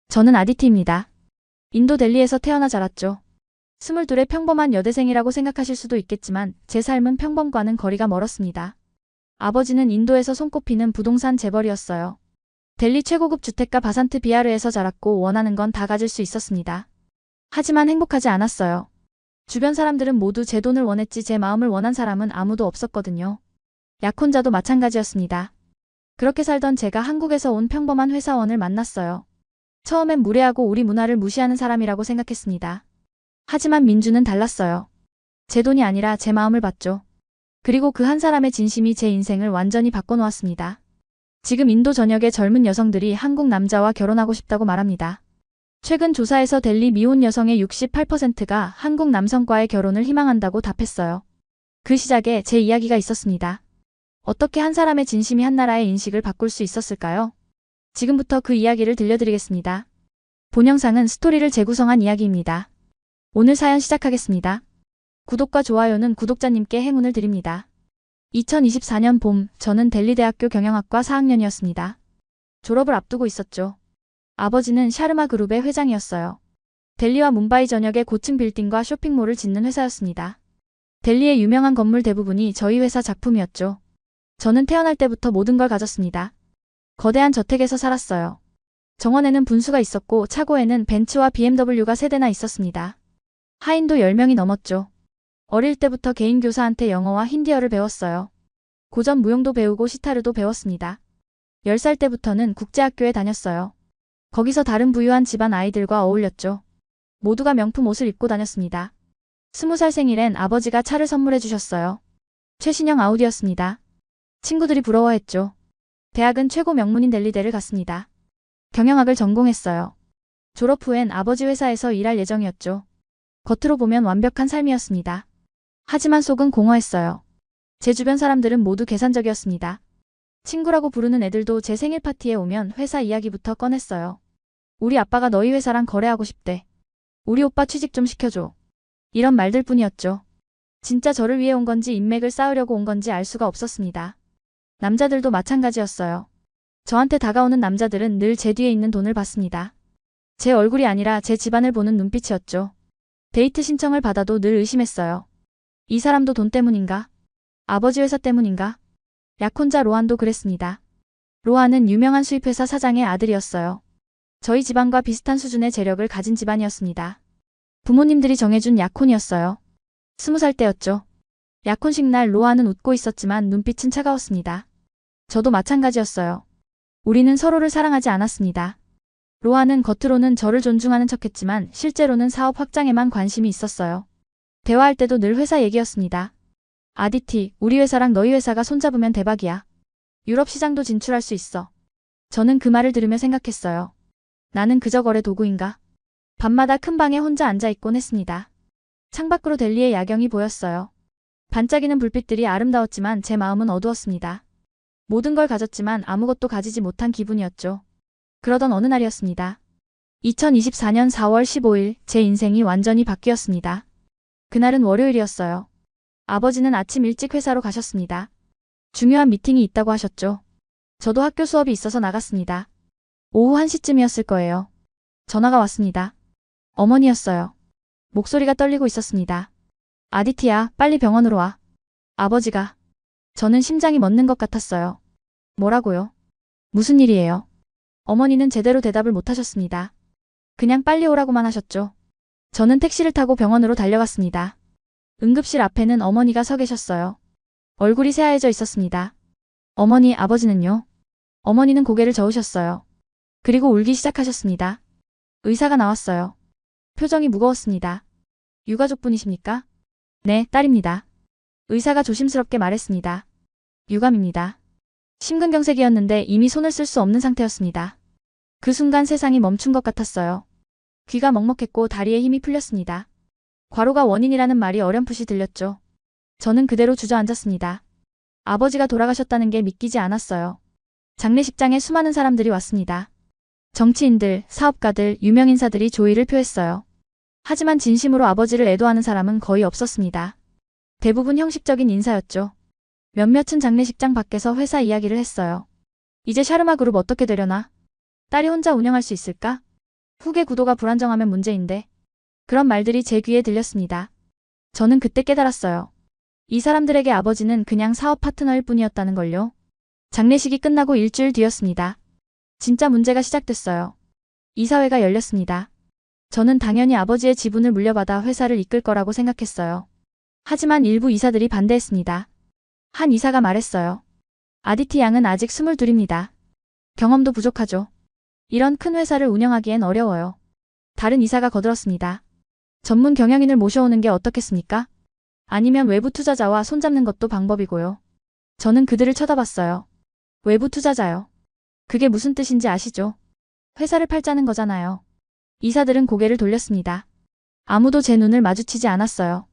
저는 아디티입니다. 인도 델리에서 태어나 자랐죠. 22의 평범한 여대생이라고 생각하실 수도 있겠지만 제 삶은 평범과는 거리가 멀었습니다. 아버지는 인도에서 손꼽히는 부동산 재벌이었어요. 델리 최고급 주택가 바산트 비하르에서 자랐고 원하는 건 다 가질 수 있었습니다. 하지만 행복하지 않았어요. 주변 사람들은 모두 제 돈을 원했지 제 마음을 원한 사람은 아무도 없었거든요. 약혼자도 마찬가지였습니다. 그렇게 살던 제가 한국에서 온 평범한 회사원을 만났어요. 처음엔 무례하고 우리 문화를 무시하는 사람이라고 생각했습니다. 하지만 민주는 달랐어요. 제 돈이 아니라 제 마음을 받죠. 그리고 그 한 사람의 진심이 제 인생을 완전히 바꿔놓았습니다. 지금 인도 전역의 젊은 여성들이 한국 남자와 결혼하고 싶다고 말합니다. 최근 조사에서 델리 미혼 여성의 68%가 한국 남성과의 결혼을 희망한다고 답했어요. 그 시작에 제 이야기가 있었습니다. 어떻게 한 사람의 진심이 한 나라의 인식을 바꿀 수 있었을까요? 지금부터 그 이야기를 들려드리겠습니다. 본 영상은 스토리를 재구성한 이야기입니다. 오늘 사연 시작하겠습니다. 구독과 좋아요는 구독자님께 행운을 드립니다. 2024년 봄, 저는 델리대학교 경영학과 4학년이었습니다. 졸업을 앞두고 있었죠. 아버지는 샤르마 그룹의 회장이었어요. 델리와 뭄바이 전역의 고층 빌딩과 쇼핑몰을 짓는 회사였습니다. 델리의 유명한 건물 대부분이 저희 회사 작품이었죠. 저는 태어날 때부터 모든 걸 가졌습니다. 거대한 저택에서 살았어요. 정원에는 분수가 있었고 차고에는 벤츠와 BMW가 3대나 있었습니다. 하인도 10명이 넘었죠. 어릴 때부터 개인 교사한테 영어와 힌디어를 배웠어요. 고전 무용도 배우고 시타르도 배웠습니다. 10살 때부터는 국제학교에 다녔어요. 거기서 다른 부유한 집안 아이들과 어울렸죠. 모두가 명품 옷을 입고 다녔습니다. 20살 생일엔 아버지가 차를 선물해 주셨어요. 최신형 아우디였습니다. 친구들이 부러워했죠. 대학은 최고 명문인 델리대를 갔습니다. 경영학을 전공했어요. 졸업 후엔 아버지 회사에서 일할 예정이었죠. 겉으로 보면 완벽한 삶이었습니다. 하지만 속은 공허했어요. 제 주변 사람들은 모두 계산적이었습니다. 친구라고 부르는 애들도 제 생일 파티에 오면 회사 이야기부터 꺼냈어요. 우리 아빠가 너희 회사랑 거래하고 싶대. 우리 오빠 취직 좀 시켜줘. 이런 말들 뿐이었죠. 진짜 저를 위해 온 건지 인맥을 쌓으려고 온 건지 알 수가 없었습니다. 남자들도 마찬가지였어요. 저한테 다가오는 남자들은 늘 제 뒤에 있는 돈을 받습니다. 제 얼굴이 아니라 제 집안을 보는 눈빛이었죠. 데이트 신청을 받아도 늘 의심했어요. 이 사람도 돈 때문인가? 아버지 회사 때문인가? 약혼자 로한도 그랬습니다. 로한은 유명한 수입회사 사장의 아들이었어요. 저희 집안과 비슷한 수준의 재력을 가진 집안이었습니다. 부모님들이 정해준 약혼이었어요. 20살 때였죠. 약혼식 날 로한은 웃고 있었지만 눈빛은 차가웠습니다. 저도 마찬가지였어요. 우리는 서로를 사랑하지 않았습니다. 로한은 겉으로는 저를 존중하는 척했지만 실제로는 사업 확장에만 관심이 있었어요. 대화할 때도 늘 회사 얘기였습니다. 아디티, 우리 회사랑 너희 회사가 손잡으면 대박이야. 유럽 시장도 진출할 수 있어. 저는 그 말을 들으며 생각했어요. 나는 그저 거래 도구인가? 밤마다 큰 방에 혼자 앉아있곤 했습니다. 창밖으로 델리의 야경이 보였어요. 반짝이는 불빛들이 아름다웠지만 제 마음은 어두웠습니다. 모든 걸 가졌지만 아무것도 가지지 못한 기분이었죠. 그러던 어느 날이었습니다. 2024년 4월 15일 제 인생이 완전히 바뀌었습니다. 그날은 월요일이었어요. 아버지는 아침 일찍 회사로 가셨습니다. 중요한 미팅이 있다고 하셨죠. 저도 학교 수업이 있어서 나갔습니다. 오후 1시쯤이었을 거예요. 전화가 왔습니다. 어머니였어요. 목소리가 떨리고 있었습니다. 아디티야, 빨리 병원으로 와. 아버지가. 저는 심장이 멎는 것 같았어요. 뭐라고요? 무슨 일이에요? 어머니는 제대로 대답을 못하셨습니다. 그냥 빨리 오라고만 하셨죠. 저는 택시를 타고 병원으로 달려갔습니다. 응급실 앞에는 어머니가 서 계셨어요. 얼굴이 새하얘져 있었습니다. 어머니, 아버지는요? 어머니는 고개를 저으셨어요. 그리고 울기 시작하셨습니다. 의사가 나왔어요. 표정이 무거웠습니다. 유가족분이십니까? 네, 딸입니다. 의사가 조심스럽게 말했습니다. 유감입니다. 심근경색이었는데 이미 손을 쓸 수 없는 상태였습니다. 그 순간 세상이 멈춘 것 같았어요. 귀가 먹먹했고 다리에 힘이 풀렸습니다. 과로가 원인이라는 말이 어렴풋이 들렸죠. 저는 그대로 주저앉았습니다. 아버지가 돌아가셨다는 게 믿기지 않았어요. 장례식장에 수많은 사람들이 왔습니다. 정치인들, 사업가들, 유명인사들이 조의를 표했어요. 하지만 진심으로 아버지를 애도하는 사람은 거의 없었습니다. 대부분 형식적인 인사였죠. 몇몇은 장례식장 밖에서 회사 이야기를 했어요. 이제 샤르마 그룹 어떻게 되려나? 딸이 혼자 운영할 수 있을까? 후계 구도가 불안정하면 문제인데. 그런 말들이 제 귀에 들렸습니다. 저는 그때 깨달았어요. 이 사람들에게 아버지는 그냥 사업 파트너일 뿐이었다는 걸요. 장례식이 끝나고 일주일 뒤였습니다. 진짜 문제가 시작됐어요. 이사회가 열렸습니다. 저는 당연히 아버지의 지분을 물려받아 회사를 이끌 거라고 생각했어요. 하지만 일부 이사들이 반대했습니다. 한 이사가 말했어요. 아디티 양은 아직 22입니다. 경험도 부족하죠. 이런 큰 회사를 운영하기엔 어려워요. 다른 이사가 거들었습니다. 전문 경영인을 모셔오는 게 어떻겠습니까? 아니면 외부 투자자와 손잡는 것도 방법이고요. 저는 그들을 쳐다봤어요. 외부 투자자요. 그게 무슨 뜻인지 아시죠? 회사를 팔자는 거잖아요. 이사들은 고개를 돌렸습니다. 아무도 제 눈을 마주치지 않았어요.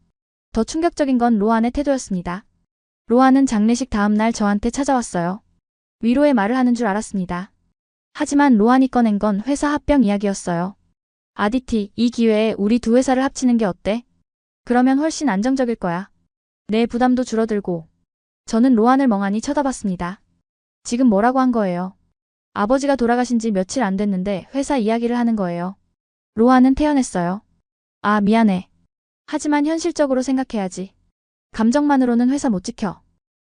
더 충격적인 건 로안의 태도였습니다. 로안은 장례식 다음 날 저한테 찾아왔어요. 위로의 말을 하는 줄 알았습니다. 하지만 로안이 꺼낸 건 회사 합병 이야기였어요. 아디티, 이 기회에 우리 두 회사를 합치는 게 어때? 그러면 훨씬 안정적일 거야. 내 부담도 줄어들고. 저는 로안을 멍하니 쳐다봤습니다. 지금 뭐라고 한 거예요? 아버지가 돌아가신 지 며칠 안 됐는데 회사 이야기를 하는 거예요. 로안은 태연했어요. 아, 미안해. 하지만 현실적으로 생각해야지. 감정만으로는 회사 못 지켜.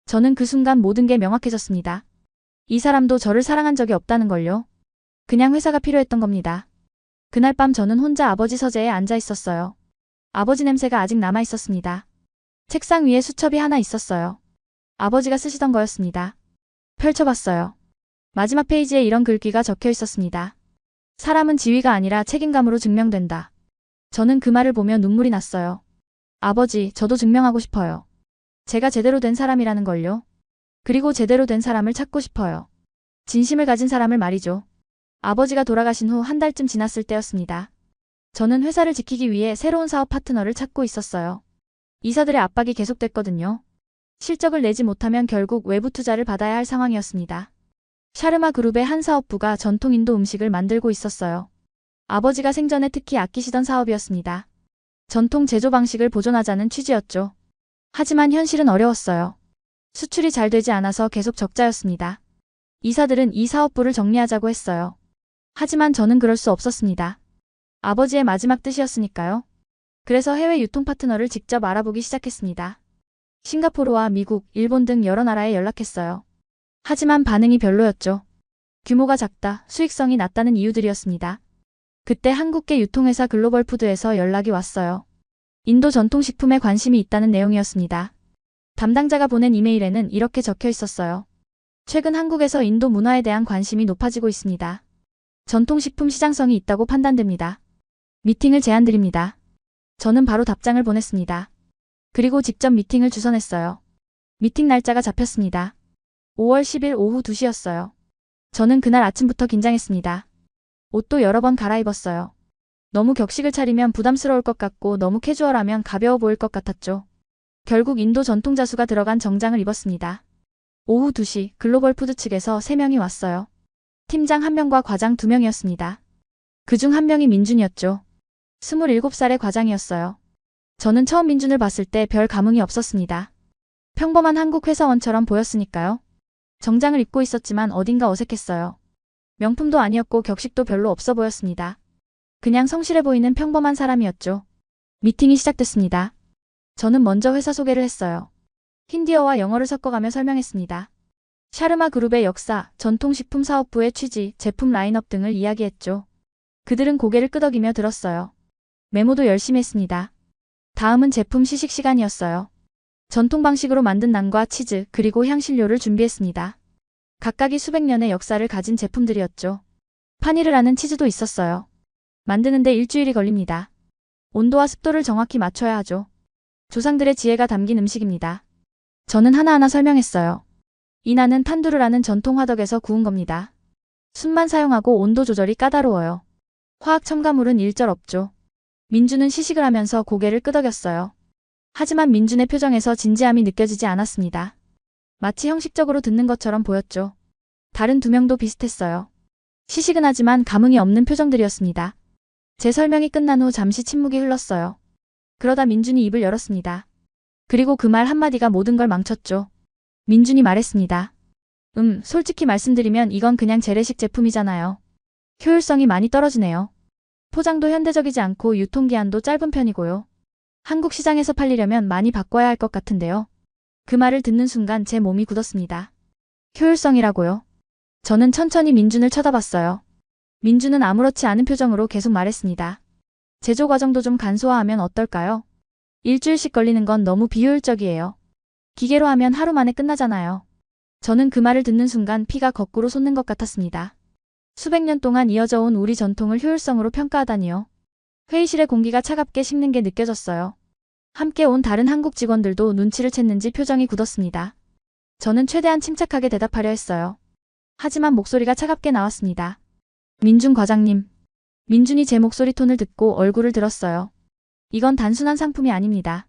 저는 그 순간 모든 게 명확해졌습니다. 이 사람도 저를 사랑한 적이 없다는 걸요. 그냥 회사가 필요했던 겁니다. 그날 밤 저는 혼자 아버지 서재에 앉아 있었어요. 아버지 냄새가 아직 남아 있었습니다. 책상 위에 수첩이 하나 있었어요. 아버지가 쓰시던 거였습니다. 펼쳐봤어요. 마지막 페이지에 이런 글귀가 적혀 있었습니다. 사람은 지위가 아니라 책임감으로 증명된다. 저는 그 말을 보며 눈물이 났어요. 아버지, 저도 증명하고 싶어요. 제가 제대로 된 사람이라는 걸요. 그리고 제대로 된 사람을 찾고 싶어요. 진심을 가진 사람을 말이죠. 아버지가 돌아가신 후 한 달쯤 지났을 때였습니다. 저는 회사를 지키기 위해 새로운 사업 파트너를 찾고 있었어요. 이사들의 압박이 계속됐거든요. 실적을 내지 못하면 결국 외부 투자를 받아야 할 상황이었습니다. 샤르마 그룹의 한 사업부가 전통 인도 음식을 만들고 있었어요. 아버지가 생전에 특히 아끼시던 사업이었습니다. 전통 제조 방식을 보존하자는 취지였죠. 하지만 현실은 어려웠어요. 수출이 잘 되지 않아서 계속 적자였습니다. 이사들은 이 사업부를 정리하자고 했어요. 하지만 저는 그럴 수 없었습니다. 아버지의 마지막 뜻이었으니까요. 그래서 해외 유통 파트너를 직접 알아보기 시작했습니다. 싱가포르와 미국, 일본 등 여러 나라에 연락했어요. 하지만 반응이 별로였죠. 규모가 작다, 수익성이 낮다는 이유들이었습니다. 그때 한국계 유통회사 글로벌푸드에서 연락이 왔어요. 인도 전통식품에 관심이 있다는 내용이었습니다. 담당자가 보낸 이메일에는 이렇게 적혀 있었어요. 최근 한국에서 인도 문화에 대한 관심이 높아지고 있습니다. 전통식품 시장성이 있다고 판단됩니다. 미팅을 제안드립니다. 저는 바로 답장을 보냈습니다. 그리고 직접 미팅을 주선했어요. 미팅 날짜가 잡혔습니다. 5월 10일 오후 2시였어요. 저는 그날 아침부터 긴장했습니다. 옷도 여러 번 갈아입었어요. 너무 격식을 차리면 부담스러울 것 같고 너무 캐주얼하면 가벼워 보일 것 같았죠. 결국 인도 전통 자수가 들어간 정장을 입었습니다. 오후 2시 글로벌 푸드 측에서 3명이 왔어요. 팀장 1명과 과장 2명이었습니다. 그중 1명이 민준이었죠. 27살의 과장이었어요. 저는 처음 민준을 봤을 때 별 감흥이 없었습니다. 평범한 한국 회사원처럼 보였으니까요. 정장을 입고 있었지만 어딘가 어색했어요. 명품도 아니었고 격식도 별로 없어 보였습니다. 그냥 성실해 보이는 평범한 사람이었죠. 미팅이 시작됐습니다. 저는 먼저 회사 소개를 했어요. 힌디어와 영어를 섞어가며 설명했습니다. 샤르마 그룹의 역사, 전통식품 사업부의 취지, 제품 라인업 등을 이야기했죠. 그들은 고개를 끄덕이며 들었어요. 메모도 열심히 했습니다. 다음은 제품 시식 시간이었어요. 전통 방식으로 만든 난과 치즈, 그리고 향신료를 준비했습니다. 각각이 수백 년의 역사를 가진 제품들이었죠. 파니르라는 치즈도 있었어요. 만드는데 일주일이 걸립니다. 온도와 습도를 정확히 맞춰야 하죠. 조상들의 지혜가 담긴 음식입니다. 저는 하나하나 설명했어요. 이 나는 탄두르라는 전통 화덕에서 구운 겁니다. 숯만 사용하고 온도 조절이 까다로워요. 화학 첨가물은 일절 없죠. 민준은 시식을 하면서 고개를 끄덕였어요. 하지만 민준의 표정에서 진지함이 느껴지지 않았습니다. 마치 형식적으로 듣는 것처럼 보였죠. 다른 2명도 비슷했어요. 시식은 하지만 감흥이 없는 표정들이었습니다. 제 설명이 끝난 후 잠시 침묵이 흘렀어요. 그러다 민준이 입을 열었습니다. 그리고 그 말 한마디가 모든 걸 망쳤죠. 민준이 말했습니다. 솔직히 말씀드리면 이건 그냥 재래식 제품이잖아요. 효율성이 많이 떨어지네요. 포장도 현대적이지 않고 유통기한도 짧은 편이고요. 한국 시장에서 팔리려면 많이 바꿔야 할 것 같은데요. 그 말을 듣는 순간 제 몸이 굳었습니다. 효율성이라고요? 저는 천천히 민준을 쳐다봤어요. 민준은 아무렇지 않은 표정으로 계속 말했습니다. 제조 과정도 좀 간소화하면 어떨까요? 일주일씩 걸리는 건 너무 비효율적이에요. 기계로 하면 하루 만에 끝나잖아요. 저는 그 말을 듣는 순간 피가 거꾸로 솟는 것 같았습니다. 수백 년 동안 이어져 온 우리 전통을 효율성으로 평가하다니요. 회의실의 공기가 차갑게 식는 게 느껴졌어요. 함께 온 다른 한국 직원들도 눈치를 챘는지 표정이 굳었습니다. 저는 최대한 침착하게 대답하려 했어요. 하지만 목소리가 차갑게 나왔습니다. 민준 과장님. 민준이 제 목소리 톤을 듣고 얼굴을 들었어요. 이건 단순한 상품이 아닙니다.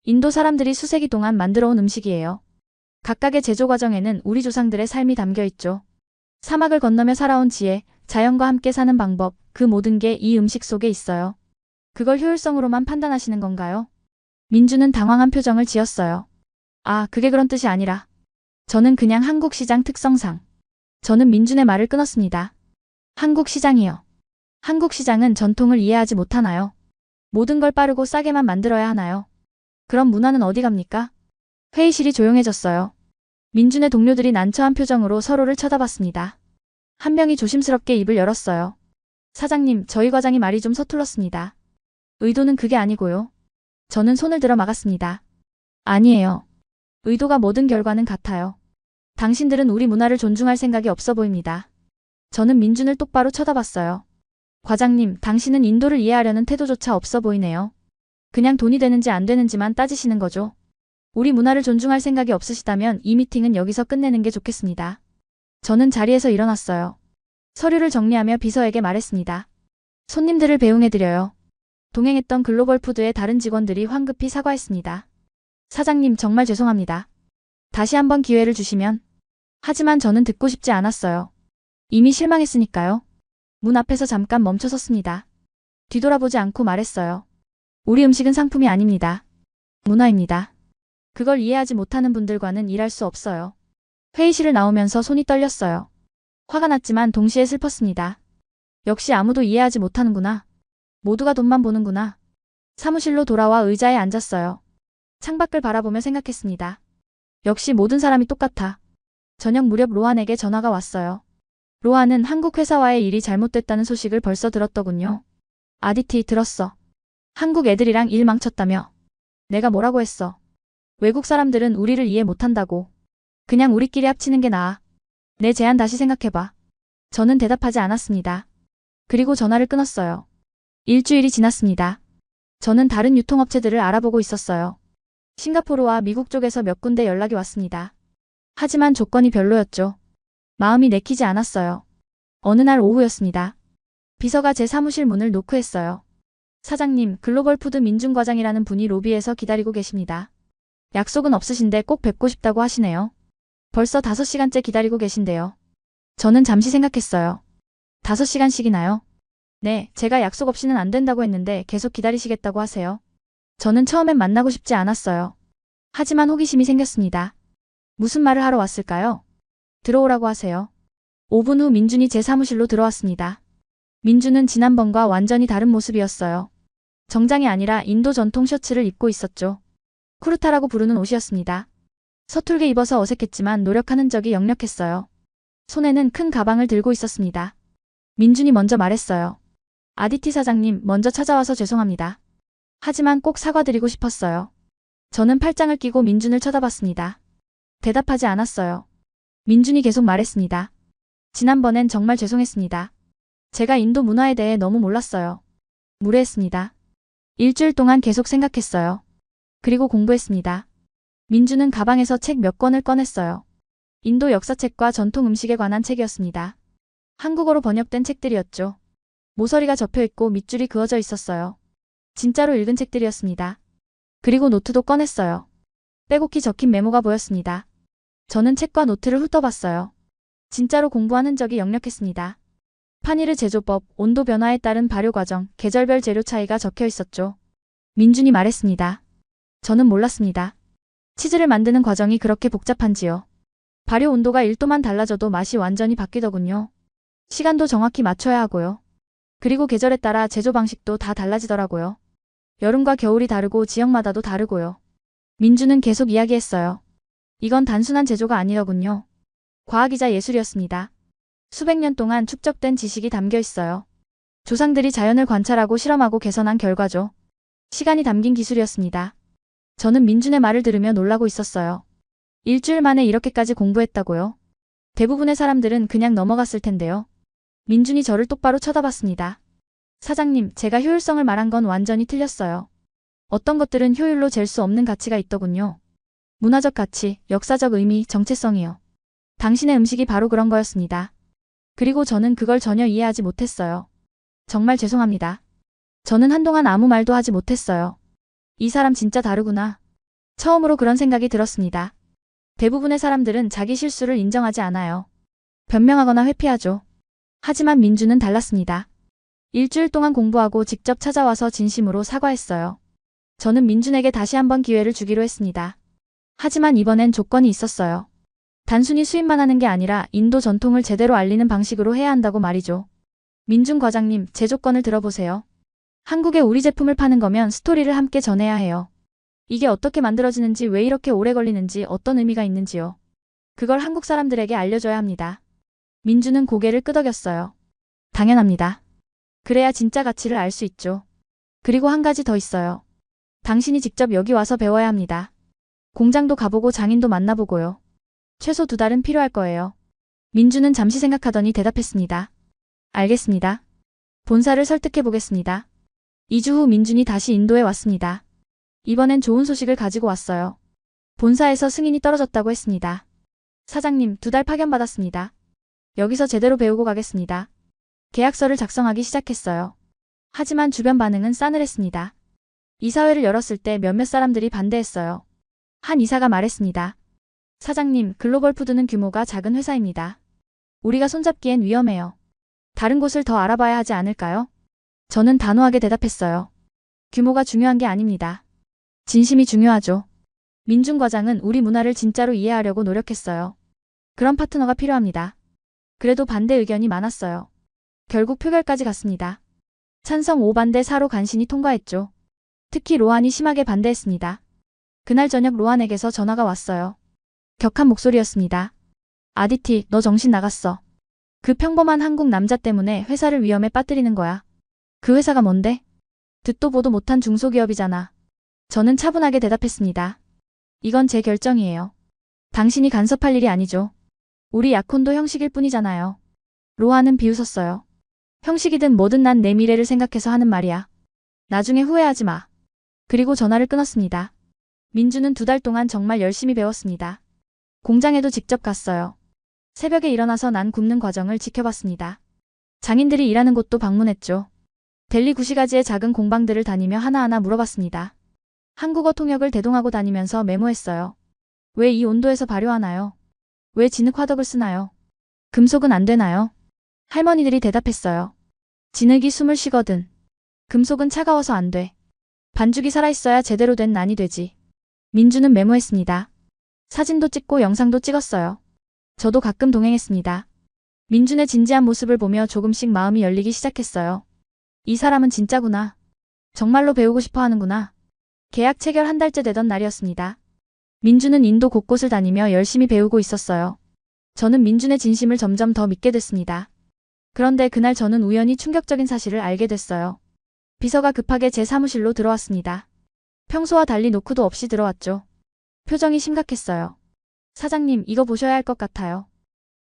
인도 사람들이 수세기 동안 만들어 온 음식이에요. 각각의 제조 과정에는 우리 조상들의 삶이 담겨 있죠. 사막을 건너며 살아온 지혜, 자연과 함께 사는 방법, 그 모든 게 이 음식 속에 있어요. 그걸 효율성으로만 판단하시는 건가요? 민준은 당황한 표정을 지었어요. 아, 그게 그런 뜻이 아니라. 저는 그냥 한국 시장 특성상. 저는 민준의 말을 끊었습니다. 한국 시장이요. 한국 시장은 전통을 이해하지 못하나요? 모든 걸 빠르고 싸게만 만들어야 하나요? 그럼 문화는 어디 갑니까? 회의실이 조용해졌어요. 민준의 동료들이 난처한 표정으로 서로를 쳐다봤습니다. 한 명이 조심스럽게 입을 열었어요. 사장님, 저희 과장이 말이 좀 서툴렀습니다. 의도는 그게 아니고요. 저는 손을 들어 막았습니다. 아니에요. 의도가 뭐든 결과는 같아요. 당신들은 우리 문화를 존중할 생각이 없어 보입니다. 저는 민준을 똑바로 쳐다봤어요. 과장님, 당신은 인도를 이해하려는 태도조차 없어 보이네요. 그냥 돈이 되는지 안 되는지만 따지시는 거죠. 우리 문화를 존중할 생각이 없으시다면 이 미팅은 여기서 끝내는 게 좋겠습니다. 저는 자리에서 일어났어요. 서류를 정리하며 비서에게 말했습니다. 손님들을 배웅해드려요. 동행했던 글로벌푸드의 다른 직원들이 황급히 사과했습니다. 사장님, 정말 죄송합니다. 다시 한번 기회를 주시면. 하지만 저는 듣고 싶지 않았어요. 이미 실망했으니까요. 문 앞에서 잠깐 멈춰섰습니다. 뒤돌아보지 않고 말했어요. 우리 음식은 상품이 아닙니다. 문화입니다. 그걸 이해하지 못하는 분들과는 일할 수 없어요. 회의실을 나오면서 손이 떨렸어요. 화가 났지만 동시에 슬펐습니다. 역시 아무도 이해하지 못하는구나. 모두가 돈만 보는구나. 사무실로 돌아와 의자에 앉았어요. 창밖을 바라보며 생각했습니다. 역시 모든 사람이 똑같아. 저녁 무렵 로한에게 전화가 왔어요. 로한은 한국 회사와의 일이 잘못됐다는 소식을 벌써 들었더군요. 아디티, 들었어. 한국 애들이랑 일 망쳤다며. 내가 뭐라고 했어. 외국 사람들은 우리를 이해 못한다고. 그냥 우리끼리 합치는 게 나아. 내 제안 다시 생각해봐. 저는 대답하지 않았습니다. 그리고 전화를 끊었어요. 일주일이 지났습니다. 저는 다른 유통업체들을 알아보고 있었어요. 싱가포르와 미국 쪽에서 몇 군데 연락이 왔습니다. 하지만 조건이 별로였죠. 마음이 내키지 않았어요. 어느 날 오후였습니다. 비서가 제 사무실 문을 노크했어요. 사장님, 글로벌푸드 민준 과장이라는 분이 로비에서 기다리고 계십니다. 약속은 없으신데 꼭 뵙고 싶다고 하시네요. 벌써 5시간째 기다리고 계신데요. 저는 잠시 생각했어요. 5시간씩이나요? 네, 제가 약속 없이는 안 된다고 했는데 계속 기다리시겠다고 하세요. 저는 처음엔 만나고 싶지 않았어요. 하지만 호기심이 생겼습니다. 무슨 말을 하러 왔을까요? 들어오라고 하세요. 5분 후 민준이 제 사무실로 들어왔습니다. 민준은 지난번과 완전히 다른 모습이었어요. 정장이 아니라 인도 전통 셔츠를 입고 있었죠. 쿠르타라고 부르는 옷이었습니다. 서툴게 입어서 어색했지만 노력하는 적이 역력했어요. 손에는 큰 가방을 들고 있었습니다. 민준이 먼저 말했어요. 아디티 사장님, 먼저 찾아와서 죄송합니다. 하지만 꼭 사과드리고 싶었어요. 저는 팔짱을 끼고 민준을 쳐다봤습니다. 대답하지 않았어요. 민준이 계속 말했습니다. 지난번엔 정말 죄송했습니다. 제가 인도 문화에 대해 너무 몰랐어요. 무례했습니다. 일주일 동안 계속 생각했어요. 그리고 공부했습니다. 민준은 가방에서 책 몇 권을 꺼냈어요. 인도 역사책과 전통 음식에 관한 책이었습니다. 한국어로 번역된 책들이었죠. 모서리가 접혀있고 밑줄이 그어져 있었어요. 진짜로 읽은 책들이었습니다. 그리고 노트도 꺼냈어요. 빼곡히 적힌 메모가 보였습니다. 저는 책과 노트를 훑어봤어요. 진짜로 공부한 적이 역력했습니다. 파니르 제조법, 온도 변화에 따른 발효 과정, 계절별 재료 차이가 적혀 있었죠. 민준이 말했습니다. 저는 몰랐습니다. 치즈를 만드는 과정이 그렇게 복잡한지요. 발효 온도가 1도만 달라져도 맛이 완전히 바뀌더군요. 시간도 정확히 맞춰야 하고요. 그리고 계절에 따라 제조 방식도 다 달라지더라고요. 여름과 겨울이 다르고 지역마다도 다르고요. 민주는 계속 이야기했어요. 이건 단순한 제조가 아니더군요. 과학이자 예술이었습니다. 수백 년 동안 축적된 지식이 담겨 있어요. 조상들이 자연을 관찰하고 실험하고 개선한 결과죠. 시간이 담긴 기술이었습니다. 저는 민준의 말을 들으며 놀라고 있었어요. 일주일 만에 이렇게까지 공부했다고요? 대부분의 사람들은 그냥 넘어갔을 텐데요. 민준이 저를 똑바로 쳐다봤습니다. 사장님, 제가 효율성을 말한 건 완전히 틀렸어요. 어떤 것들은 효율로 잴 수 없는 가치가 있더군요. 문화적 가치, 역사적 의미, 정체성이요. 당신의 음식이 바로 그런 거였습니다. 그리고 저는 그걸 전혀 이해하지 못했어요. 정말 죄송합니다. 저는 한동안 아무 말도 하지 못했어요. 이 사람 진짜 다르구나. 처음으로 그런 생각이 들었습니다. 대부분의 사람들은 자기 실수를 인정하지 않아요. 변명하거나 회피하죠. 하지만 민주는 달랐습니다. 일주일 동안 공부하고 직접 찾아와서 진심으로 사과했어요. 저는 민준에게 다시 한번 기회를 주기로 했습니다. 하지만 이번엔 조건이 있었어요. 단순히 수입만 하는 게 아니라 인도 전통을 제대로 알리는 방식으로 해야 한다고 말이죠. 민준 과장님, 제 조건을 들어보세요. 한국에 우리 제품을 파는 거면 스토리를 함께 전해야 해요. 이게 어떻게 만들어지는지, 왜 이렇게 오래 걸리는지, 어떤 의미가 있는지요. 그걸 한국 사람들에게 알려줘야 합니다. 민주는 고개를 끄덕였어요. 당연합니다. 그래야 진짜 가치를 알 수 있죠. 그리고 한 가지 더 있어요. 당신이 직접 여기 와서 배워야 합니다. 공장도 가보고 장인도 만나보고요. 최소 2달은 필요할 거예요. 민주는 잠시 생각하더니 대답했습니다. 알겠습니다. 본사를 설득해 보겠습니다. 2주 후 민준이 다시 인도에 왔습니다. 이번엔 좋은 소식을 가지고 왔어요. 본사에서 승인이 떨어졌다고 했습니다. 사장님, 2달 파견받았습니다. 여기서 제대로 배우고 가겠습니다. 계약서를 작성하기 시작했어요. 하지만 주변 반응은 싸늘했습니다. 이사회를 열었을 때 몇몇 사람들이 반대했어요. 한 이사가 말했습니다. 사장님, 글로벌 푸드는 규모가 작은 회사입니다. 우리가 손잡기엔 위험해요. 다른 곳을 더 알아봐야 하지 않을까요? 저는 단호하게 대답했어요. 규모가 중요한 게 아닙니다. 진심이 중요하죠. 민준 과장은 우리 문화를 진짜로 이해하려고 노력했어요. 그런 파트너가 필요합니다. 그래도 반대 의견이 많았어요. 결국 표결까지 갔습니다. 찬성 5반대 4로 간신히 통과했죠. 특히 로한이 심하게 반대했습니다. 그날 저녁 로한에게서 전화가 왔어요. 격한 목소리였습니다. 아디티, 너 정신 나갔어. 그 평범한 한국 남자 때문에 회사를 위험에 빠뜨리는 거야. 그 회사가 뭔데? 듣도 보도 못한 중소기업이잖아. 저는 차분하게 대답했습니다. 이건 제 결정이에요. 당신이 간섭할 일이 아니죠. 우리 약혼도 형식일 뿐이잖아요. 로한은 비웃었어요. 형식이든 뭐든 난 내 미래를 생각해서 하는 말이야. 나중에 후회하지 마. 그리고 전화를 끊었습니다. 민주는 2달 동안 정말 열심히 배웠습니다. 공장에도 직접 갔어요. 새벽에 일어나서 난 굽는 과정을 지켜봤습니다. 장인들이 일하는 곳도 방문했죠. 델리 구시가지의 작은 공방들을 다니며 하나하나 물어봤습니다. 한국어 통역을 대동하고 다니면서 메모했어요. 왜 이 온도에서 발효하나요? 왜 진흙 화덕을 쓰나요? 금속은 안 되나요? 할머니들이 대답했어요. 진흙이 숨을 쉬거든. 금속은 차가워서 안 돼. 반죽이 살아있어야 제대로 된 난이 되지. 민주는 메모했습니다. 사진도 찍고 영상도 찍었어요. 저도 가끔 동행했습니다. 민준의 진지한 모습을 보며 조금씩 마음이 열리기 시작했어요. 이 사람은 진짜구나. 정말로 배우고 싶어 하는구나. 계약 체결 1달째 되던 날이었습니다. 민준은 인도 곳곳을 다니며 열심히 배우고 있었어요. 저는 민준의 진심을 점점 더 믿게 됐습니다. 그런데 그날 저는 우연히 충격적인 사실을 알게 됐어요. 비서가 급하게 제 사무실로 들어왔습니다. 평소와 달리 노크도 없이 들어왔죠. 표정이 심각했어요. 사장님, 이거 보셔야 할 것 같아요.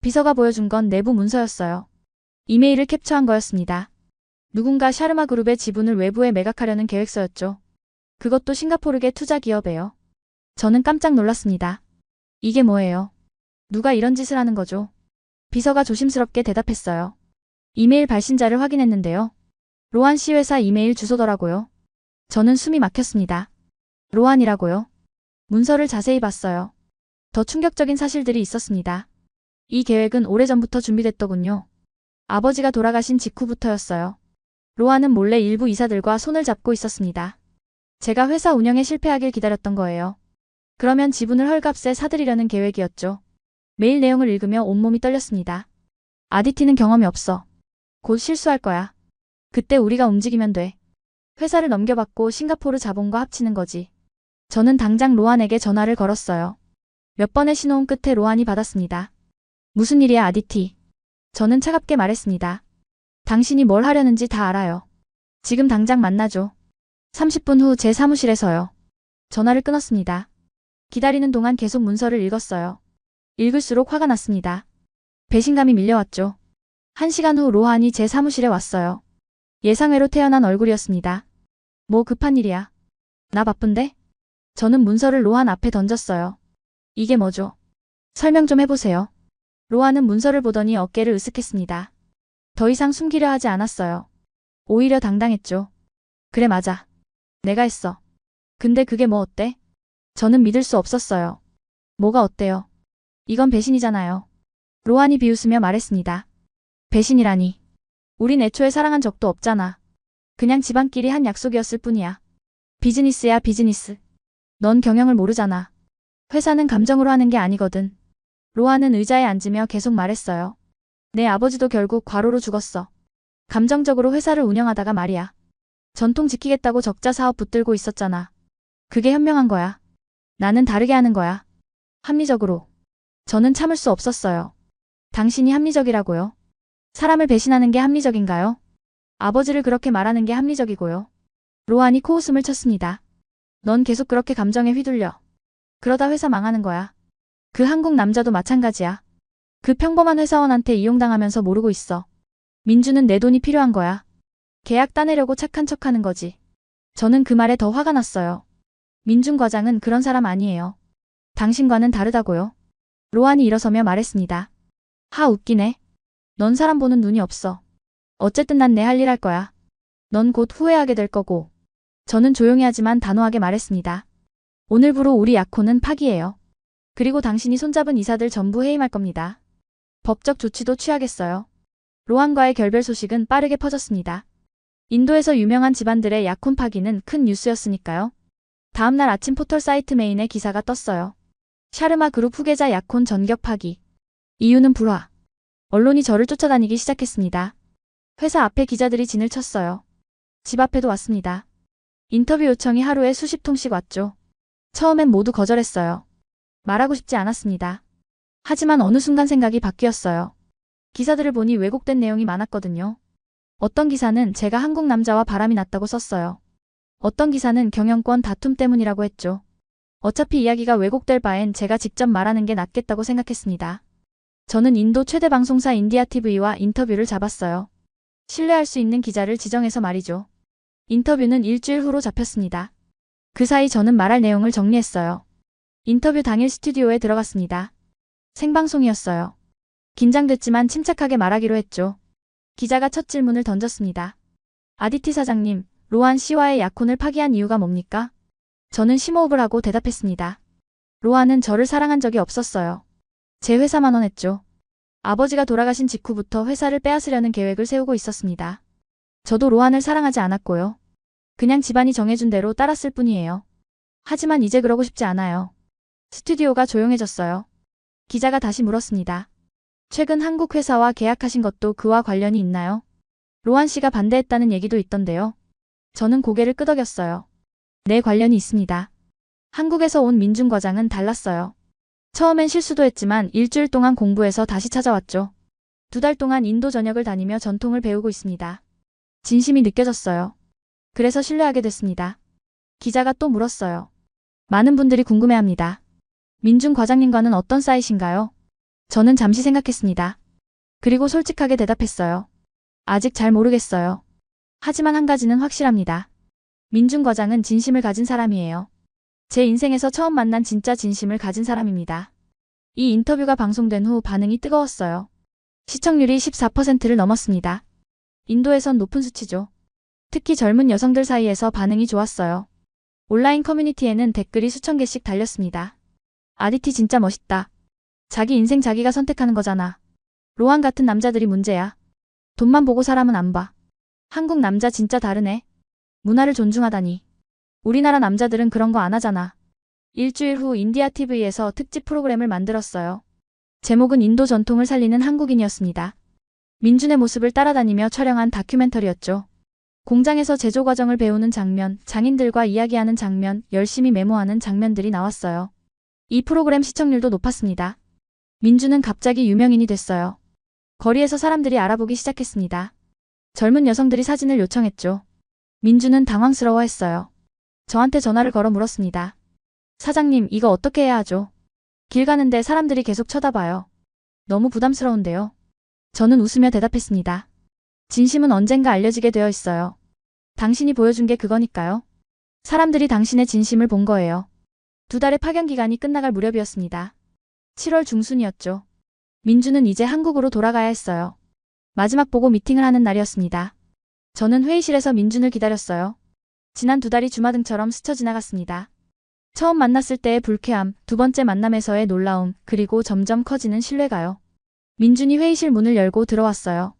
비서가 보여준 건 내부 문서였어요. 이메일을 캡처한 거였습니다. 누군가 샤르마 그룹의 지분을 외부에 매각하려는 계획서였죠. 그것도 싱가포르계 투자 기업에요. 저는 깜짝 놀랐습니다. 이게 뭐예요? 누가 이런 짓을 하는 거죠? 비서가 조심스럽게 대답했어요. 이메일 발신자를 확인했는데요. 로한 씨 회사 이메일 주소더라고요. 저는 숨이 막혔습니다. 로한이라고요? 문서를 자세히 봤어요. 더 충격적인 사실들이 있었습니다. 이 계획은 오래전부터 준비됐더군요. 아버지가 돌아가신 직후부터였어요. 로한은 몰래 일부 이사들과 손을 잡고 있었습니다. 제가 회사 운영에 실패하길 기다렸던 거예요. 그러면 지분을 헐값에 사들이려는 계획이었죠. 메일 내용을 읽으며 온몸이 떨렸습니다. 아디티는 경험이 없어. 곧 실수할 거야. 그때 우리가 움직이면 돼. 회사를 넘겨받고 싱가포르 자본과 합치는 거지. 저는 당장 로한에게 전화를 걸었어요. 몇 번의 신호음 끝에 로한이 받았습니다. 무슨 일이야, 아디티? 저는 차갑게 말했습니다. 당신이 뭘 하려는지 다 알아요. 지금 당장 만나죠. 30분 후 제 사무실에서요. 전화를 끊었습니다. 기다리는 동안 계속 문서를 읽었어요. 읽을수록 화가 났습니다. 배신감이 밀려왔죠. 1시간 후 로한이 제 사무실에 왔어요. 예상외로 태어난 얼굴이었습니다. 뭐 급한 일이야? 나 바쁜데? 저는 문서를 로한 앞에 던졌어요. 이게 뭐죠? 설명 좀 해보세요. 로한은 문서를 보더니 어깨를 으쓱했습니다. 더 이상 숨기려 하지 않았어요. 오히려 당당했죠. 그래, 맞아. 내가 했어. 근데 그게 뭐 어때? 저는 믿을 수 없었어요. 뭐가 어때요? 이건 배신이잖아요. 로한이 비웃으며 말했습니다. 배신이라니. 우린 애초에 사랑한 적도 없잖아. 그냥 집안끼리 한 약속이었을 뿐이야. 비즈니스야, 비즈니스. 넌 경영을 모르잖아. 회사는 감정으로 하는 게 아니거든. 로한은 의자에 앉으며 계속 말했어요. 내 아버지도 결국 과로로 죽었어. 감정적으로 회사를 운영하다가 말이야. 전통 지키겠다고 적자 사업 붙들고 있었잖아. 그게 현명한 거야. 나는 다르게 하는 거야. 합리적으로. 저는 참을 수 없었어요. 당신이 합리적이라고요? 사람을 배신하는 게 합리적인가요? 아버지를 그렇게 말하는 게 합리적이고요. 로한이 코웃음을 쳤습니다. 넌 계속 그렇게 감정에 휘둘려. 그러다 회사 망하는 거야. 그 한국 남자도 마찬가지야. 그 평범한 회사원한테 이용당하면서 모르고 있어. 민주는 내 돈이 필요한 거야. 계약 따내려고 착한 척하는 거지. 저는 그 말에 더 화가 났어요. 민준 과장은 그런 사람 아니에요. 당신과는 다르다고요. 로한이 일어서며 말했습니다. 하, 웃기네. 넌 사람 보는 눈이 없어. 어쨌든 난 내 할 일 할 거야. 넌 곧 후회하게 될 거고. 저는 조용히 하지만 단호하게 말했습니다. 오늘부로 우리 약혼은 파기예요. 그리고 당신이 손잡은 이사들 전부 해임할 겁니다. 법적 조치도 취하겠어요. 로한과의 결별 소식은 빠르게 퍼졌습니다. 인도에서 유명한 집안들의 약혼 파기는 큰 뉴스였으니까요. 다음날 아침 포털 사이트 메인에 기사가 떴어요. 샤르마 그룹 후계자 약혼 전격 파기. 이유는 불화. 언론이 저를 쫓아다니기 시작했습니다. 회사 앞에 기자들이 진을 쳤어요. 집 앞에도 왔습니다. 인터뷰 요청이 하루에 수십 통씩 왔죠. 처음엔 모두 거절했어요. 말하고 싶지 않았습니다. 하지만 어느 순간 생각이 바뀌었어요. 기사들을 보니 왜곡된 내용이 많았거든요. 어떤 기사는 제가 한국 남자와 바람이 났다고 썼어요. 어떤 기사는 경영권 다툼 때문이라고 했죠. 어차피 이야기가 왜곡될 바엔 제가 직접 말하는 게 낫겠다고 생각했습니다. 저는 인도 최대 방송사 인디아TV와 인터뷰를 잡았어요. 신뢰할 수 있는 기자를 지정해서 말이죠. 인터뷰는 일주일 후로 잡혔습니다. 그 사이 저는 말할 내용을 정리했어요. 인터뷰 당일 스튜디오에 들어갔습니다. 생방송이었어요. 긴장됐지만 침착하게 말하기로 했죠. 기자가 첫 질문을 던졌습니다. 아디티 사장님, 로한 씨와의 약혼을 파기한 이유가 뭡니까? 저는 심호흡을 하고 대답했습니다. 로한은 저를 사랑한 적이 없었어요. 제 회사만 원했죠. 아버지가 돌아가신 직후부터 회사를 빼앗으려는 계획을 세우고 있었습니다. 저도 로한을 사랑하지 않았고요. 그냥 집안이 정해준 대로 따랐을 뿐이에요. 하지만 이제 그러고 싶지 않아요. 스튜디오가 조용해졌어요. 기자가 다시 물었습니다. 최근 한국 회사와 계약하신 것도 그와 관련이 있나요? 로한 씨가 반대했다는 얘기도 있던데요. 저는 고개를 끄덕였어요. 네, 관련이 있습니다. 한국에서 온 민준 과장은 달랐어요. 처음엔 실수도 했지만 일주일 동안 공부해서 다시 찾아왔죠. 2달 동안 인도 전역을 다니며 전통을 배우고 있습니다. 진심이 느껴졌어요. 그래서 신뢰하게 됐습니다. 기자가 또 물었어요. 많은 분들이 궁금해합니다. 민준 과장님과는 어떤 사이신가요? 저는 잠시 생각했습니다. 그리고 솔직하게 대답했어요. 아직 잘 모르겠어요. 하지만 한 가지는 확실합니다. 민준 과장은 진심을 가진 사람이에요. 제 인생에서 처음 만난 진짜 진심을 가진 사람입니다. 이 인터뷰가 방송된 후 반응이 뜨거웠어요. 시청률이 14%를 넘었습니다. 인도에선 높은 수치죠. 특히 젊은 여성들 사이에서 반응이 좋았어요. 온라인 커뮤니티에는 댓글이 수천 개씩 달렸습니다. 아디티 진짜 멋있다. 자기 인생 자기가 선택하는 거잖아. 로한 같은 남자들이 문제야. 돈만 보고 사람은 안 봐. 한국 남자 진짜 다르네. 문화를 존중하다니. 우리나라 남자들은 그런 거 안 하잖아. 일주일 후 인디아TV에서 특집 프로그램을 만들었어요. 제목은 인도 전통을 살리는 한국인이었습니다. 민준의 모습을 따라다니며 촬영한 다큐멘터리였죠. 공장에서 제조 과정을 배우는 장면, 장인들과 이야기하는 장면, 열심히 메모하는 장면들이 나왔어요. 이 프로그램 시청률도 높았습니다. 민주는 갑자기 유명인이 됐어요. 거리에서 사람들이 알아보기 시작했습니다. 젊은 여성들이 사진을 요청했죠. 민주는 당황스러워했어요. 저한테 전화를 걸어 물었습니다. 사장님, 이거 어떻게 해야 하죠? 길 가는데 사람들이 계속 쳐다봐요. 너무 부담스러운데요. 저는 웃으며 대답했습니다. 진심은 언젠가 알려지게 되어 있어요. 당신이 보여준 게 그거니까요. 사람들이 당신의 진심을 본 거예요. 2달의 파견 기간이 끝나갈 무렵이었습니다. 7월 중순이었죠. 민주는 이제 한국으로 돌아가야 했어요. 마지막 보고 미팅을 하는 날이었습니다. 저는 회의실에서 민준을 기다렸어요. 지난 2달이 주마등처럼 스쳐 지나갔습니다. 처음 만났을 때의 불쾌함, 2번째 만남에서의 놀라움, 그리고 점점 커지는 신뢰가요. 민준이 회의실 문을 열고 들어왔어요.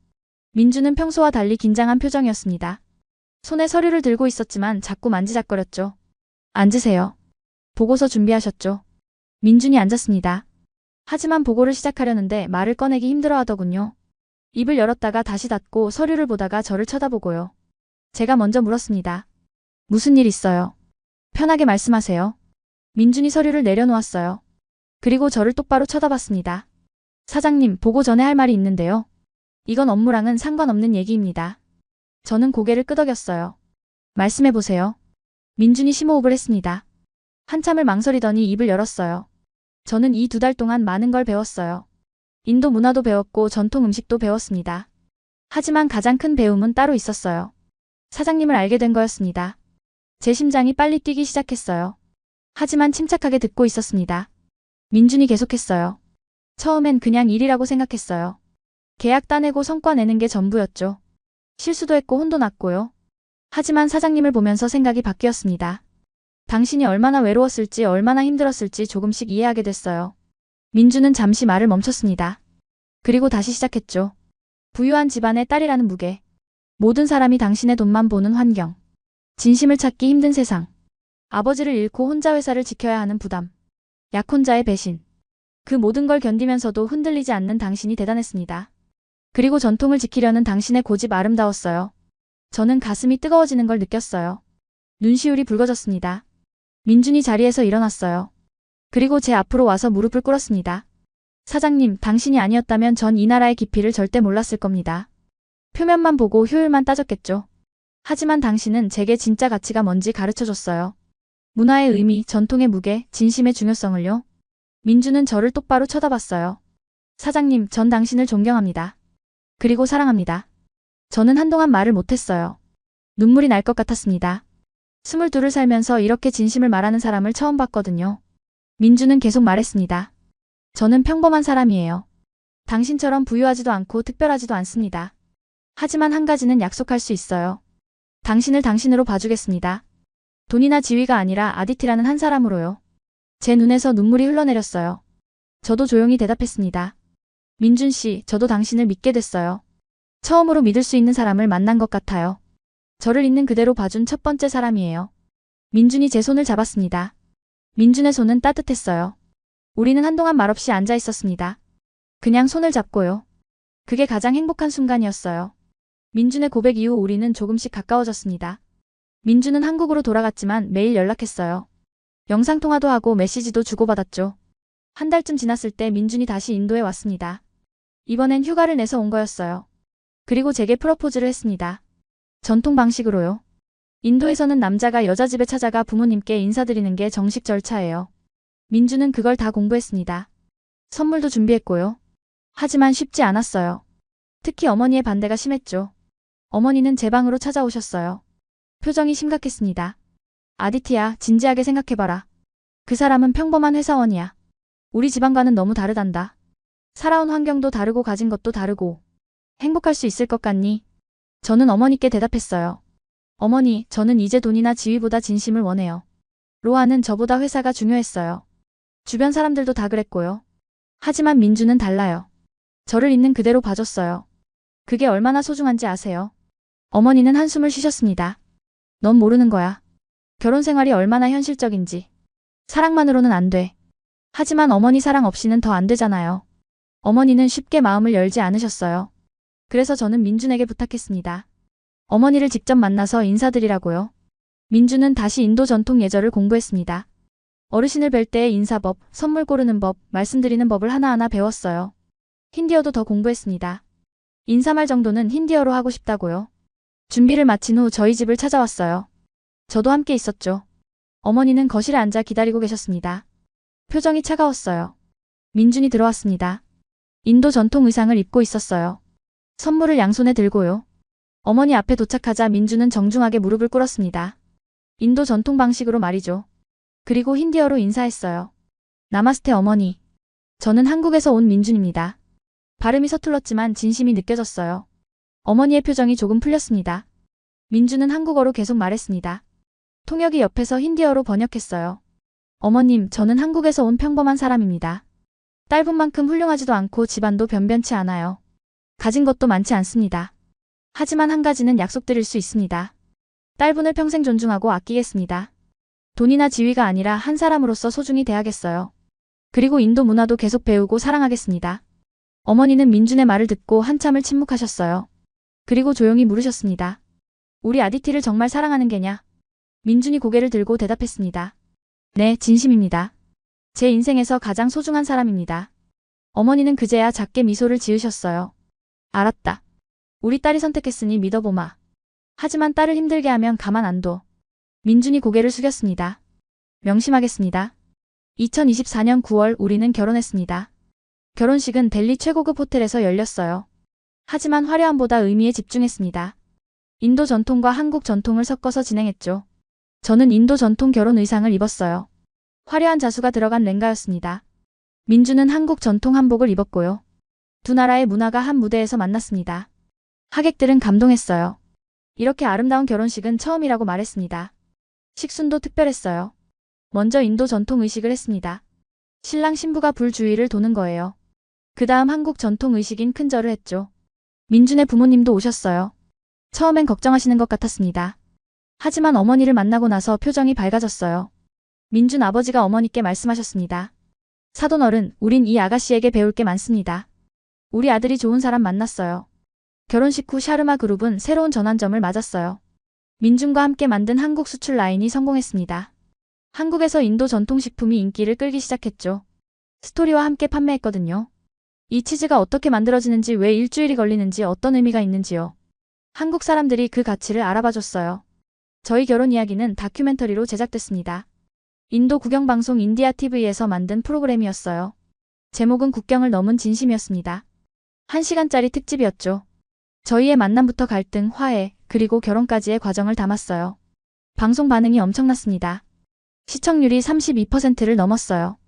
민준은 평소와 달리 긴장한 표정이었습니다. 손에 서류를 들고 있었지만 자꾸 만지작거렸죠. 앉으세요. 보고서 준비하셨죠? 민준이 앉았습니다. 하지만 보고를 시작하려는데 말을 꺼내기 힘들어하더군요. 입을 열었다가 다시 닫고 서류를 보다가 저를 쳐다보고요. 제가 먼저 물었습니다. 무슨 일 있어요? 편하게 말씀하세요. 민준이 서류를 내려놓았어요. 그리고 저를 똑바로 쳐다봤습니다. 사장님, 보고 전에 할 말이 있는데요. 이건 업무랑은 상관없는 얘기입니다. 저는 고개를 끄덕였어요. 말씀해보세요. 민준이 심호흡을 했습니다. 한참을 망설이더니 입을 열었어요. 저는 이 2달 동안 많은 걸 배웠어요. 인도 문화도 배웠고 전통 음식도 배웠습니다. 하지만 가장 큰 배움은 따로 있었어요. 사장님을 알게 된 거였습니다. 제 심장이 빨리 뛰기 시작했어요. 하지만 침착하게 듣고 있었습니다. 민준이 계속했어요. 처음엔 그냥 일이라고 생각했어요. 계약 따내고 성과 내는 게 전부였죠. 실수도 했고 혼도 났고요. 하지만 사장님을 보면서 생각이 바뀌었습니다. 당신이 얼마나 외로웠을지 얼마나 힘들었을지 조금씩 이해하게 됐어요. 민주는 잠시 말을 멈췄습니다. 그리고 다시 시작했죠. 부유한 집안의 딸이라는 무게. 모든 사람이 당신의 돈만 보는 환경. 진심을 찾기 힘든 세상. 아버지를 잃고 혼자 회사를 지켜야 하는 부담. 약혼자의 배신. 그 모든 걸 견디면서도 흔들리지 않는 당신이 대단했습니다. 그리고 전통을 지키려는 당신의 고집 아름다웠어요. 저는 가슴이 뜨거워지는 걸 느꼈어요. 눈시울이 붉어졌습니다. 민준이 자리에서 일어났어요. 그리고 제 앞으로 와서 무릎을 꿇었습니다. 사장님, 당신이 아니었다면 전 이 나라의 깊이를 절대 몰랐을 겁니다. 표면만 보고 효율만 따졌겠죠. 하지만 당신은 제게 진짜 가치가 뭔지 가르쳐줬어요. 문화의 의미, 전통의 무게, 진심의 중요성을요. 민주는 저를 똑바로 쳐다봤어요. 사장님, 전 당신을 존경합니다. 그리고 사랑합니다. 저는 한동안 말을 못했어요. 눈물이 날 것 같았습니다. 22을 살면서 이렇게 진심을 말하는 사람을 처음 봤거든요. 민주는 계속 말했습니다. 저는 평범한 사람이에요. 당신처럼 부유하지도 않고 특별하지도 않습니다. 하지만 한 가지는 약속할 수 있어요. 당신을 당신으로 봐주겠습니다. 돈이나 지위가 아니라 아디티라는 한 사람으로요. 제 눈에서 눈물이 흘러내렸어요. 저도 조용히 대답했습니다. 민준 씨, 저도 당신을 믿게 됐어요. 처음으로 믿을 수 있는 사람을 만난 것 같아요. 저를 있는 그대로 봐준 첫 번째 사람이에요. 민준이 제 손을 잡았습니다. 민준의 손은 따뜻했어요. 우리는 한동안 말없이 앉아 있었습니다. 그냥 손을 잡고요. 그게 가장 행복한 순간이었어요. 민준의 고백 이후 우리는 조금씩 가까워졌습니다. 민준은 한국으로 돌아갔지만 매일 연락했어요. 영상통화도 하고 메시지도 주고받았죠. 한 달쯤 지났을 때 민준이 다시 인도에 왔습니다. 이번엔 휴가를 내서 온 거였어요. 그리고 제게 프로포즈를 했습니다. 전통 방식으로요. 인도에서는 남자가 여자 집에 찾아가 부모님께 인사드리는 게 정식 절차예요. 민준은 그걸 다 공부했습니다. 선물도 준비했고요. 하지만 쉽지 않았어요. 특히 어머니의 반대가 심했죠. 어머니는 제 방으로 찾아오셨어요. 표정이 심각했습니다. 아디티야, 진지하게 생각해봐라. 그 사람은 평범한 회사원이야. 우리 집안과는 너무 다르단다. 살아온 환경도 다르고 가진 것도 다르고. 행복할 수 있을 것 같니? 저는 어머니께 대답했어요. 어머니, 저는 이제 돈이나 지위보다 진심을 원해요. 로아는 저보다 회사가 중요했어요. 주변 사람들도 다 그랬고요. 하지만 민주는 달라요. 저를 있는 그대로 봐줬어요. 그게 얼마나 소중한지 아세요? 어머니는 한숨을 쉬셨습니다. 넌 모르는 거야. 결혼 생활이 얼마나 현실적인지. 사랑만으로는 안 돼. 하지만 어머니 사랑 없이는 더 안 되잖아요. 어머니는 쉽게 마음을 열지 않으셨어요. 그래서 저는 민준에게 부탁했습니다. 어머니를 직접 만나서 인사드리라고요. 민주는 다시 인도 전통 예절을 공부했습니다. 어르신을 뵐 때의 인사법, 선물 고르는 법, 말씀드리는 법을 하나하나 배웠어요. 힌디어도 더 공부했습니다. 인사말 정도는 힌디어로 하고 싶다고요. 준비를 마친 후 저희 집을 찾아왔어요. 저도 함께 있었죠. 어머니는 거실에 앉아 기다리고 계셨습니다. 표정이 차가웠어요. 민준이 들어왔습니다. 인도 전통 의상을 입고 있었어요. 선물을 양손에 들고요. 어머니 앞에 도착하자 민준은 정중하게 무릎을 꿇었습니다. 인도 전통 방식으로 말이죠. 그리고 힌디어로 인사했어요. 나마스테 어머니. 저는 한국에서 온 민준입니다. 발음이 서툴렀지만 진심이 느껴졌어요. 어머니의 표정이 조금 풀렸습니다. 민준은 한국어로 계속 말했습니다. 통역이 옆에서 힌디어로 번역했어요. 어머님, 저는 한국에서 온 평범한 사람입니다. 딸분 만큼 훌륭하지도 않고 집안도 변변치 않아요. 가진 것도 많지 않습니다. 하지만 한 가지는 약속드릴 수 있습니다. 딸분을 평생 존중하고 아끼겠습니다. 돈이나 지위가 아니라 한 사람으로서 소중히 대하겠어요. 그리고 인도 문화도 계속 배우고 사랑하겠습니다. 어머니는 민준의 말을 듣고 한참을 침묵하셨어요. 그리고 조용히 물으셨습니다. 우리 아디티를 정말 사랑하는 게냐? 민준이 고개를 들고 대답했습니다. 네, 진심입니다. 제 인생에서 가장 소중한 사람입니다. 어머니는 그제야 작게 미소를 지으셨어요. 알았다. 우리 딸이 선택했으니 믿어보마. 하지만 딸을 힘들게 하면 가만 안 둬. 민준이 고개를 숙였습니다. 명심하겠습니다. 2024년 9월 우리는 결혼했습니다. 결혼식은 델리 최고급 호텔에서 열렸어요. 하지만 화려함보다 의미에 집중했습니다. 인도 전통과 한국 전통을 섞어서 진행했죠. 저는 인도 전통 결혼 의상을 입었어요. 화려한 자수가 들어간 렌가였습니다. 민주는 한국 전통 한복을 입었고요. 두 나라의 문화가 한 무대에서 만났습니다. 하객들은 감동했어요. 이렇게 아름다운 결혼식은 처음이라고 말했습니다. 식순도 특별했어요. 먼저 인도 전통 의식을 했습니다. 신랑 신부가 불 주위를 도는 거예요. 그 다음 한국 전통 의식인 큰절을 했죠. 민준의 부모님도 오셨어요. 처음엔 걱정하시는 것 같았습니다. 하지만 어머니를 만나고 나서 표정이 밝아졌어요. 민준 아버지가 어머니께 말씀하셨습니다. 사돈 어른, 우린 이 아가씨에게 배울 게 많습니다. 우리 아들이 좋은 사람 만났어요. 결혼식 후 샤르마 그룹은 새로운 전환점을 맞았어요. 민준과 함께 만든 한국 수출 라인이 성공했습니다. 한국에서 인도 전통식품이 인기를 끌기 시작했죠. 스토리와 함께 판매했거든요. 이 치즈가 어떻게 만들어지는지, 왜 일주일이 걸리는지, 어떤 의미가 있는지요. 한국 사람들이 그 가치를 알아봐줬어요. 저희 결혼 이야기는 다큐멘터리로 제작됐습니다. 인도 국영방송 인디아 TV에서 만든 프로그램이었어요. 제목은 국경을 넘은 진심이었습니다. 1시간짜리 특집이었죠. 저희의 만남부터 갈등, 화해, 그리고 결혼까지의 과정을 담았어요. 방송 반응이 엄청났습니다. 시청률이 32%를 넘었어요.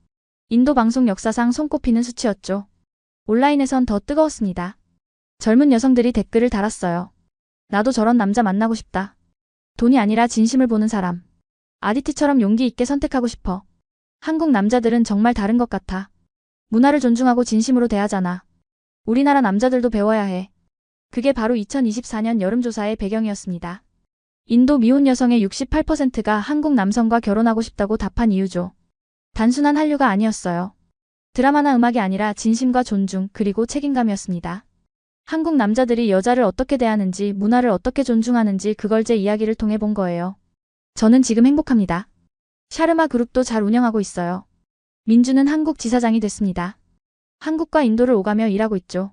인도 방송 역사상 손꼽히는 수치였죠. 온라인에선 더 뜨거웠습니다. 젊은 여성들이 댓글을 달았어요. 나도 저런 남자 만나고 싶다. 돈이 아니라 진심을 보는 사람. 아디티처럼 용기 있게 선택하고 싶어. 한국 남자들은 정말 다른 것 같아. 문화를 존중하고 진심으로 대하잖아. 우리나라 남자들도 배워야 해. 그게 바로 2024년 여름조사의 배경이었습니다. 인도 미혼 여성의 68%가 한국 남성과 결혼하고 싶다고 답한 이유죠. 단순한 한류가 아니었어요. 드라마나 음악이 아니라 진심과 존중, 그리고 책임감이었습니다. 한국 남자들이 여자를 어떻게 대하는지, 문화를 어떻게 존중하는지, 그걸 제 이야기를 통해 본 거예요. 저는 지금 행복합니다. 샤르마 그룹도 잘 운영하고 있어요. 민주는 한국 지사장이 됐습니다. 한국과 인도를 오가며 일하고 있죠.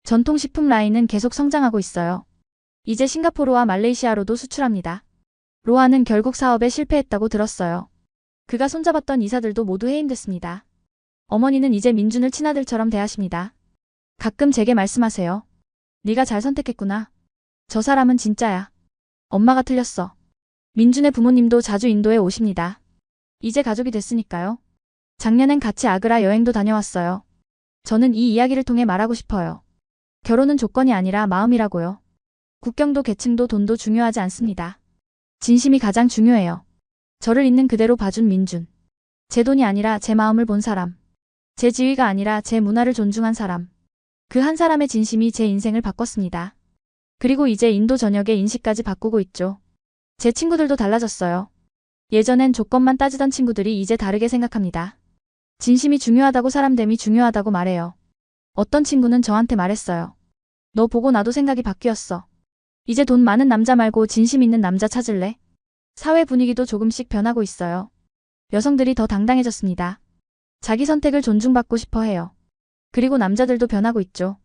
전통식품 라인은 계속 성장하고 있어요. 이제 싱가포르와 말레이시아로도 수출합니다. 로아는 결국 사업에 실패했다고 들었어요. 그가 손잡았던 이사들도 모두 해임됐습니다. 어머니는 이제 민준을 친아들처럼 대하십니다. 가끔 제게 말씀하세요. 네가 잘 선택했구나. 저 사람은 진짜야. 엄마가 틀렸어. 민준의 부모님도 자주 인도에 오십니다. 이제 가족이 됐으니까요. 작년엔 같이 아그라 여행도 다녀왔어요. 저는 이 이야기를 통해 말하고 싶어요. 결혼은 조건이 아니라 마음이라고요. 국경도 계층도 돈도 중요하지 않습니다. 진심이 가장 중요해요. 저를 있는 그대로 봐준 민준. 제 돈이 아니라 제 마음을 본 사람. 제 지위가 아니라 제 문화를 존중한 사람. 그 한 사람의 진심이 제 인생을 바꿨습니다. 그리고 이제 인도 전역의 인식까지 바꾸고 있죠. 제 친구들도 달라졌어요. 예전엔 조건만 따지던 친구들이 이제 다르게 생각합니다. 진심이 중요하다고, 사람됨이 중요하다고 말해요. 어떤 친구는 저한테 말했어요. 너 보고 나도 생각이 바뀌었어. 이제 돈 많은 남자 말고 진심 있는 남자 찾을래? 사회 분위기도 조금씩 변하고 있어요. 여성들이 더 당당해졌습니다. 자기 선택을 존중받고 싶어 해요. 그리고 남자들도 변하고 있죠.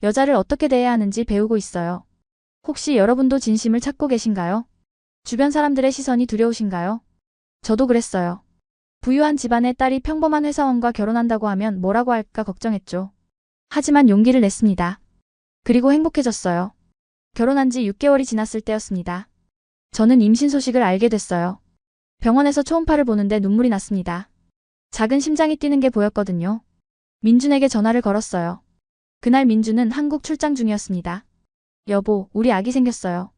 여자를 어떻게 대해야 하는지 배우고 있어요. 혹시 여러분도 진심을 찾고 계신가요? 주변 사람들의 시선이 두려우신가요? 저도 그랬어요. 부유한 집안의 딸이 평범한 회사원과 결혼한다고 하면 뭐라고 할까 걱정했죠. 하지만 용기를 냈습니다. 그리고 행복해졌어요. 결혼한 지 6개월이 지났을 때였습니다. 저는 임신 소식을 알게 됐어요. 병원에서 초음파를 보는데 눈물이 났습니다. 작은 심장이 뛰는 게 보였거든요. 민준에게 전화를 걸었어요. 그날 민준은 한국 출장 중이었습니다. 여보, 우리 아기 생겼어요.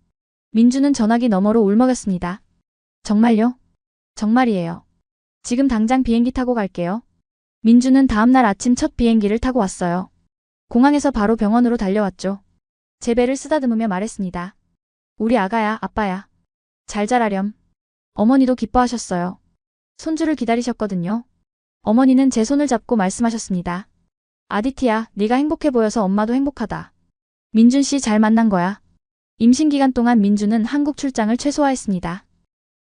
민준은 전화기 너머로 울먹였습니다. 정말요? 정말이에요. 지금 당장 비행기 타고 갈게요. 민준은 다음날 아침 첫 비행기를 타고 왔어요. 공항에서 바로 병원으로 달려왔죠. 제 배를 쓰다듬으며 말했습니다. 우리 아가야, 아빠야. 잘 자라렴. 어머니도 기뻐하셨어요. 손주를 기다리셨거든요. 어머니는 제 손을 잡고 말씀하셨습니다. 아디티야, 네가 행복해 보여서 엄마도 행복하다. 민준 씨 잘 만난 거야. 임신 기간 동안 민준은 한국 출장을 최소화했습니다.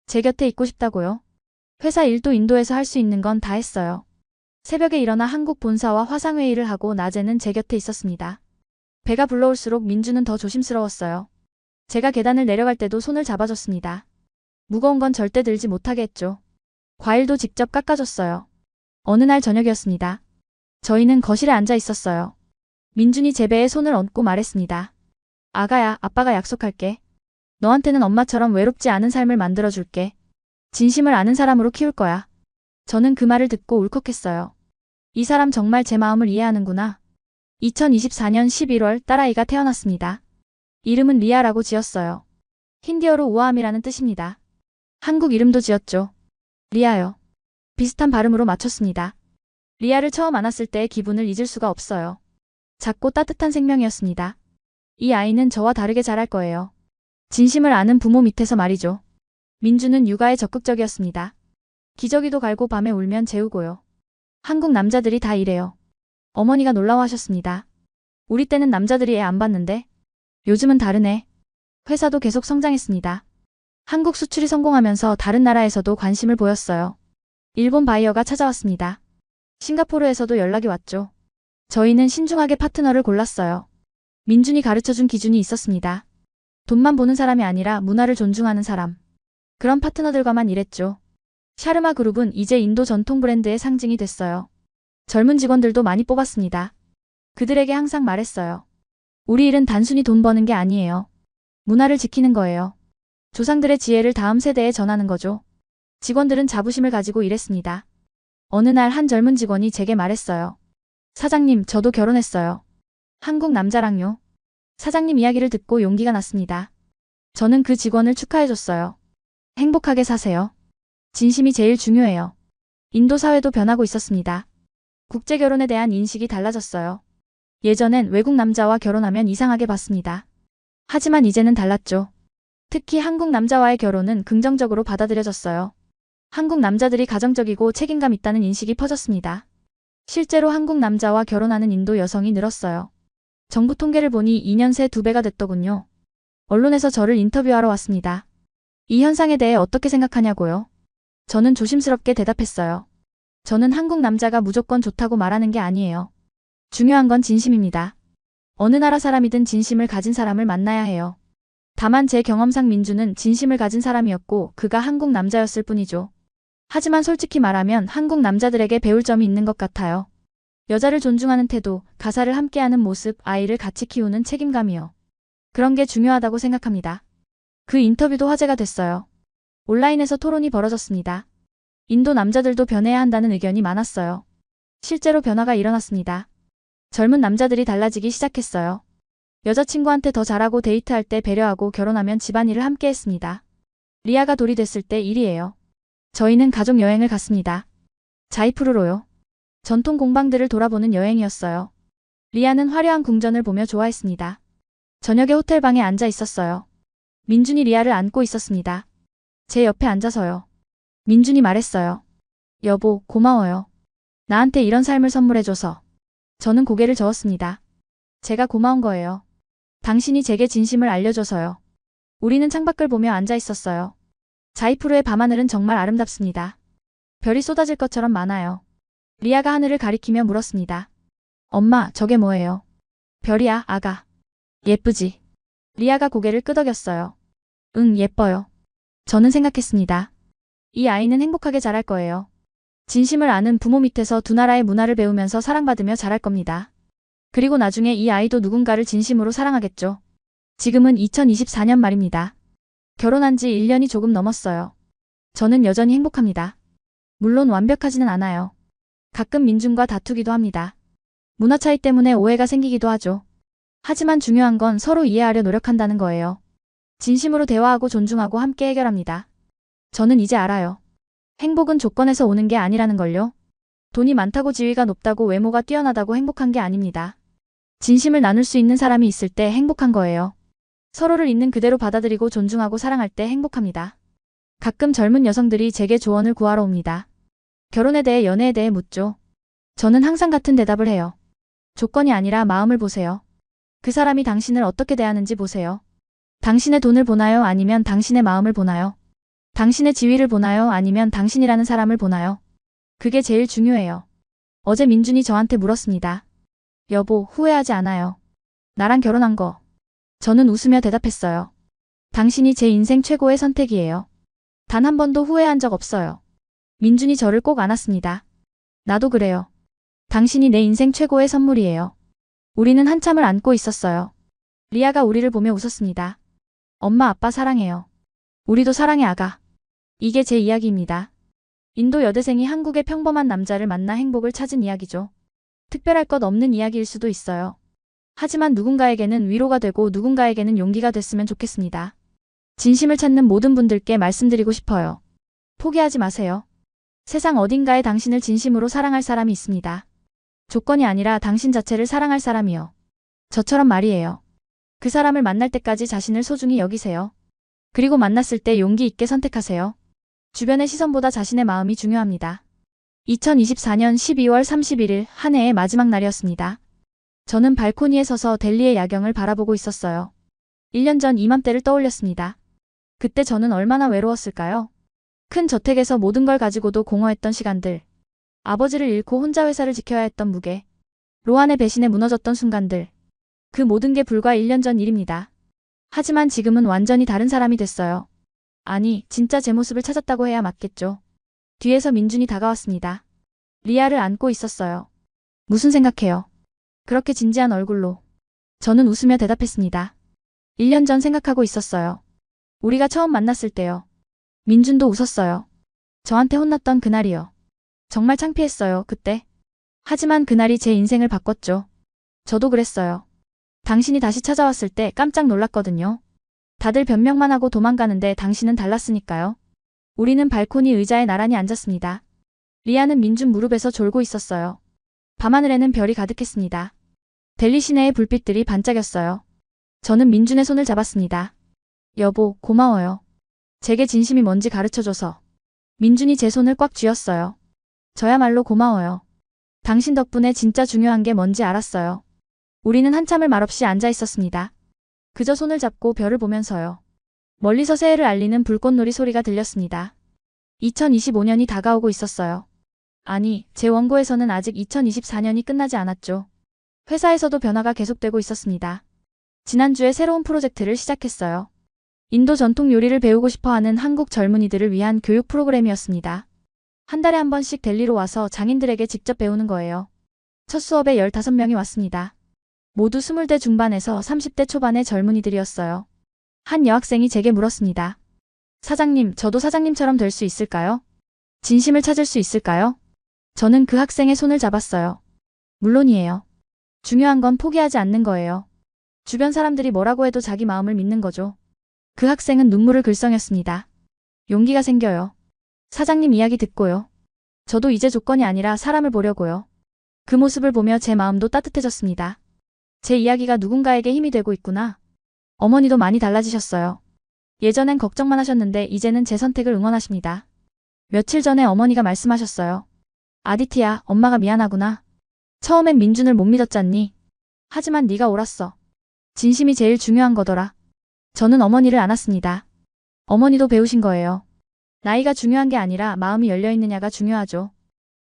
제 곁에 있고 싶다고요. 회사 일도 인도에서 할 수 있는 건 다 했어요. 새벽에 일어나 한국 본사와 화상회의를 하고 낮에는 제 곁에 있었습니다. 배가 불러올수록 민준은 더 조심스러웠어요. 제가 계단을 내려갈 때도 손을 잡아줬습니다. 무거운 건 절대 들지 못하게 했죠. 과일도 직접 깎아줬어요. 어느 날 저녁이었습니다. 저희는 거실에 앉아 있었어요. 민준이 제 배에 손을 얹고 말했습니다. 아가야, 아빠가 약속할게. 너한테는 엄마처럼 외롭지 않은 삶을 만들어줄게. 진심을 아는 사람으로 키울 거야. 저는 그 말을 듣고 울컥했어요. 이 사람 정말 제 마음을 이해하는구나. 2024년 11월 딸아이가 태어났습니다. 이름은 리아라고 지었어요. 힌디어로 우아함이라는 뜻입니다. 한국 이름도 지었죠. 리아요. 비슷한 발음으로 맞췄습니다. 리아를 처음 안았을 때의 기분을 잊을 수가 없어요. 작고 따뜻한 생명이었습니다. 이 아이는 저와 다르게 자랄 거예요. 진심을 아는 부모 밑에서 말이죠. 민주는 육아에 적극적이었습니다. 기저귀도 갈고 밤에 울면 재우고요. 한국 남자들이 다 이래요. 어머니가 놀라워하셨습니다. 우리 때는 남자들이 애 안 봤는데 요즘은 다르네. 회사도 계속 성장했습니다. 한국 수출이 성공하면서 다른 나라에서도 관심을 보였어요. 일본 바이어가 찾아왔습니다. 싱가포르에서도 연락이 왔죠. 저희는 신중하게 파트너를 골랐어요. 민준이 가르쳐준 기준이 있었습니다. 돈만 보는 사람이 아니라 문화를 존중하는 사람. 그런 파트너들과만 일했죠. 샤르마 그룹은 이제 인도 전통 브랜드의 상징이 됐어요. 젊은 직원들도 많이 뽑았습니다. 그들에게 항상 말했어요. 우리 일은 단순히 돈 버는 게 아니에요. 문화를 지키는 거예요. 조상들의 지혜를 다음 세대에 전하는 거죠. 직원들은 자부심을 가지고 일했습니다. 어느 날 한 젊은 직원이 제게 말했어요. 사장님, 저도 결혼했어요. 한국 남자랑요. 사장님 이야기를 듣고 용기가 났습니다. 저는 그 직원을 축하해줬어요. 행복하게 사세요. 진심이 제일 중요해요. 인도 사회도 변하고 있었습니다. 국제 결혼에 대한 인식이 달라졌어요. 예전엔 외국 남자와 결혼하면 이상하게 봤습니다. 하지만 이제는 달랐죠. 특히 한국 남자와의 결혼은 긍정적으로 받아들여졌어요. 한국 남자들이 가정적이고 책임감 있다는 인식이 퍼졌습니다. 실제로 한국 남자와 결혼하는 인도 여성이 늘었어요. 정부 통계를 보니 2년 새 2배가 됐더군요. 언론에서 저를 인터뷰하러 왔습니다. 이 현상에 대해 어떻게 생각하냐고요? 저는 조심스럽게 대답했어요. 저는 한국 남자가 무조건 좋다고 말하는 게 아니에요. 중요한 건 진심입니다. 어느 나라 사람이든 진심을 가진 사람을 만나야 해요. 다만 제 경험상 민주는 진심을 가진 사람이었고 그가 한국 남자였을 뿐이죠. 하지만 솔직히 말하면 한국 남자들에게 배울 점이 있는 것 같아요. 여자를 존중하는 태도, 가사를 함께하는 모습, 아이를 같이 키우는 책임감이요. 그런 게 중요하다고 생각합니다. 그 인터뷰도 화제가 됐어요. 온라인에서 토론이 벌어졌습니다. 인도 남자들도 변해야 한다는 의견이 많았어요. 실제로 변화가 일어났습니다. 젊은 남자들이 달라지기 시작했어요. 여자친구한테 더 잘하고 데이트할 때 배려하고 결혼하면 집안일을 함께 했습니다. 리아가 돌이 됐을 때 일이에요. 저희는 가족 여행을 갔습니다. 자이푸르로요. 전통 공방들을 돌아보는 여행이었어요. 리아는 화려한 궁전을 보며 좋아했습니다. 저녁에 호텔방에 앉아 있었어요. 민준이 리아를 안고 있었습니다. 제 옆에 앉아서요. 민준이 말했어요. 여보, 고마워요. 나한테 이런 삶을 선물해줘서. 저는 고개를 저었습니다. 제가 고마운 거예요. 당신이 제게 진심을 알려줘서요. 우리는 창밖을 보며 앉아 있었어요. 자이프루의 밤하늘은 정말 아름답습니다. 별이 쏟아질 것처럼 많아요. 리아가 하늘을 가리키며 물었습니다. 엄마, 저게 뭐예요? 별이야, 아가. 예쁘지? 리아가 고개를 끄덕였어요. 응, 예뻐요. 저는 생각했습니다. 이 아이는 행복하게 자랄 거예요. 진심을 아는 부모 밑에서 두 나라의 문화를 배우면서 사랑받으며 자랄 겁니다. 그리고 나중에 이 아이도 누군가를 진심으로 사랑하겠죠. 지금은 2024년 말입니다. 결혼한 지 1년이 조금 넘었어요. 저는 여전히 행복합니다. 물론 완벽하지는 않아요. 가끔 민준과 다투기도 합니다. 문화 차이 때문에 오해가 생기기도 하죠. 하지만 중요한 건 서로 이해하려 노력한다는 거예요. 진심으로 대화하고 존중하고 함께 해결합니다. 저는 이제 알아요. 행복은 조건에서 오는 게 아니라는 걸요. 돈이 많다고 지위가 높다고 외모가 뛰어나다고 행복한 게 아닙니다. 진심을 나눌 수 있는 사람이 있을 때 행복한 거예요. 서로를 있는 그대로 받아들이고 존중하고 사랑할 때 행복합니다. 가끔 젊은 여성들이 제게 조언을 구하러 옵니다. 결혼에 대해 연애에 대해 묻죠. 저는 항상 같은 대답을 해요. 조건이 아니라 마음을 보세요. 그 사람이 당신을 어떻게 대하는지 보세요. 당신의 돈을 보나요? 아니면 당신의 마음을 보나요? 당신의 지위를 보나요? 아니면 당신이라는 사람을 보나요? 그게 제일 중요해요. 어제 민준이 저한테 물었습니다. 여보, 후회하지 않아요. 나랑 결혼한 거. 저는 웃으며 대답했어요. 당신이 제 인생 최고의 선택이에요. 단 한 번도 후회한 적 없어요. 민준이 저를 꼭 안았습니다. 나도 그래요. 당신이 내 인생 최고의 선물이에요. 우리는 한참을 안고 있었어요. 리아가 우리를 보며 웃었습니다. 엄마, 아빠 사랑해요. 우리도 사랑해, 아가. 이게 제 이야기입니다. 인도 여대생이 한국의 평범한 남자를 만나 행복을 찾은 이야기죠. 특별할 것 없는 이야기일 수도 있어요. 하지만 누군가에게는 위로가 되고 누군가에게는 용기가 됐으면 좋겠습니다. 진심을 찾는 모든 분들께 말씀드리고 싶어요. 포기하지 마세요. 세상 어딘가에 당신을 진심으로 사랑할 사람이 있습니다. 조건이 아니라 당신 자체를 사랑할 사람이요. 저처럼 말이에요. 그 사람을 만날 때까지 자신을 소중히 여기세요. 그리고 만났을 때 용기 있게 선택하세요. 주변의 시선보다 자신의 마음이 중요합니다. 2024년 12월 31일 한 해의 마지막 날이었습니다. 저는 발코니에 서서 델리의 야경을 바라보고 있었어요. 1년 전 이맘때를 떠올렸습니다. 그때 저는 얼마나 외로웠을까요? 큰 저택에서 모든 걸 가지고도 공허했던 시간들. 아버지를 잃고 혼자 회사를 지켜야 했던 무게. 로한의 배신에 무너졌던 순간들. 그 모든 게 불과 1년 전 일입니다. 하지만 지금은 완전히 다른 사람이 됐어요. 아니, 진짜 제 모습을 찾았다고 해야 맞겠죠. 뒤에서 민준이 다가왔습니다. 리아를 안고 있었어요. 무슨 생각해요? 그렇게 진지한 얼굴로. 저는 웃으며 대답했습니다. 1년 전 생각하고 있었어요. 우리가 처음 만났을 때요. 민준도 웃었어요. 저한테 혼났던 그날이요. 정말 창피했어요, 그때. 하지만 그날이 제 인생을 바꿨죠. 저도 그랬어요. 당신이 다시 찾아왔을 때 깜짝 놀랐거든요. 다들 변명만 하고 도망가는데 당신은 달랐으니까요. 우리는 발코니 의자에 나란히 앉았습니다. 리아는 민준 무릎에서 졸고 있었어요. 밤하늘에는 별이 가득했습니다. 델리 시내의 불빛들이 반짝였어요. 저는 민준의 손을 잡았습니다. 여보, 고마워요. 제게 진심이 뭔지 가르쳐줘서. 민준이 제 손을 꽉 쥐었어요. 저야말로 고마워요. 당신 덕분에 진짜 중요한 게 뭔지 알았어요. 우리는 한참을 말없이 앉아 있었습니다. 그저 손을 잡고 별을 보면서요. 멀리서 새해를 알리는 불꽃놀이 소리가 들렸습니다. 2025년이 다가오고 있었어요. 아니, 제 원고에서는 아직 2024년이 끝나지 않았죠. 회사에서도 변화가 계속되고 있었습니다. 지난주에 새로운 프로젝트를 시작했어요. 인도 전통 요리를 배우고 싶어하는 한국 젊은이들을 위한 교육 프로그램이었습니다. 한 달에 한 번씩 델리로 와서 장인들에게 직접 배우는 거예요. 첫 수업에 15명이 왔습니다. 모두 20대 중반에서 30대 초반의 젊은이들이었어요. 한 여학생이 제게 물었습니다. 사장님, 저도 사장님처럼 될 수 있을까요? 진심을 찾을 수 있을까요? 저는 그 학생의 손을 잡았어요. 물론이에요. 중요한 건 포기하지 않는 거예요. 주변 사람들이 뭐라고 해도 자기 마음을 믿는 거죠. 그 학생은 눈물을 글썽였습니다. 용기가 생겨요. 사장님 이야기 듣고요. 저도 이제 조건이 아니라 사람을 보려고요. 그 모습을 보며 제 마음도 따뜻해졌습니다. 제 이야기가 누군가에게 힘이 되고 있구나. 어머니도 많이 달라지셨어요. 예전엔 걱정만 하셨는데 이제는 제 선택을 응원하십니다. 며칠 전에 어머니가 말씀하셨어요. 아디티야, 엄마가 미안하구나. 처음엔 민준을 못 믿었잖니. 하지만 네가 옳았어. 진심이 제일 중요한 거더라. 저는 어머니를 안았습니다. 어머니도 배우신 거예요. 나이가 중요한 게 아니라 마음이 열려있느냐가 중요하죠.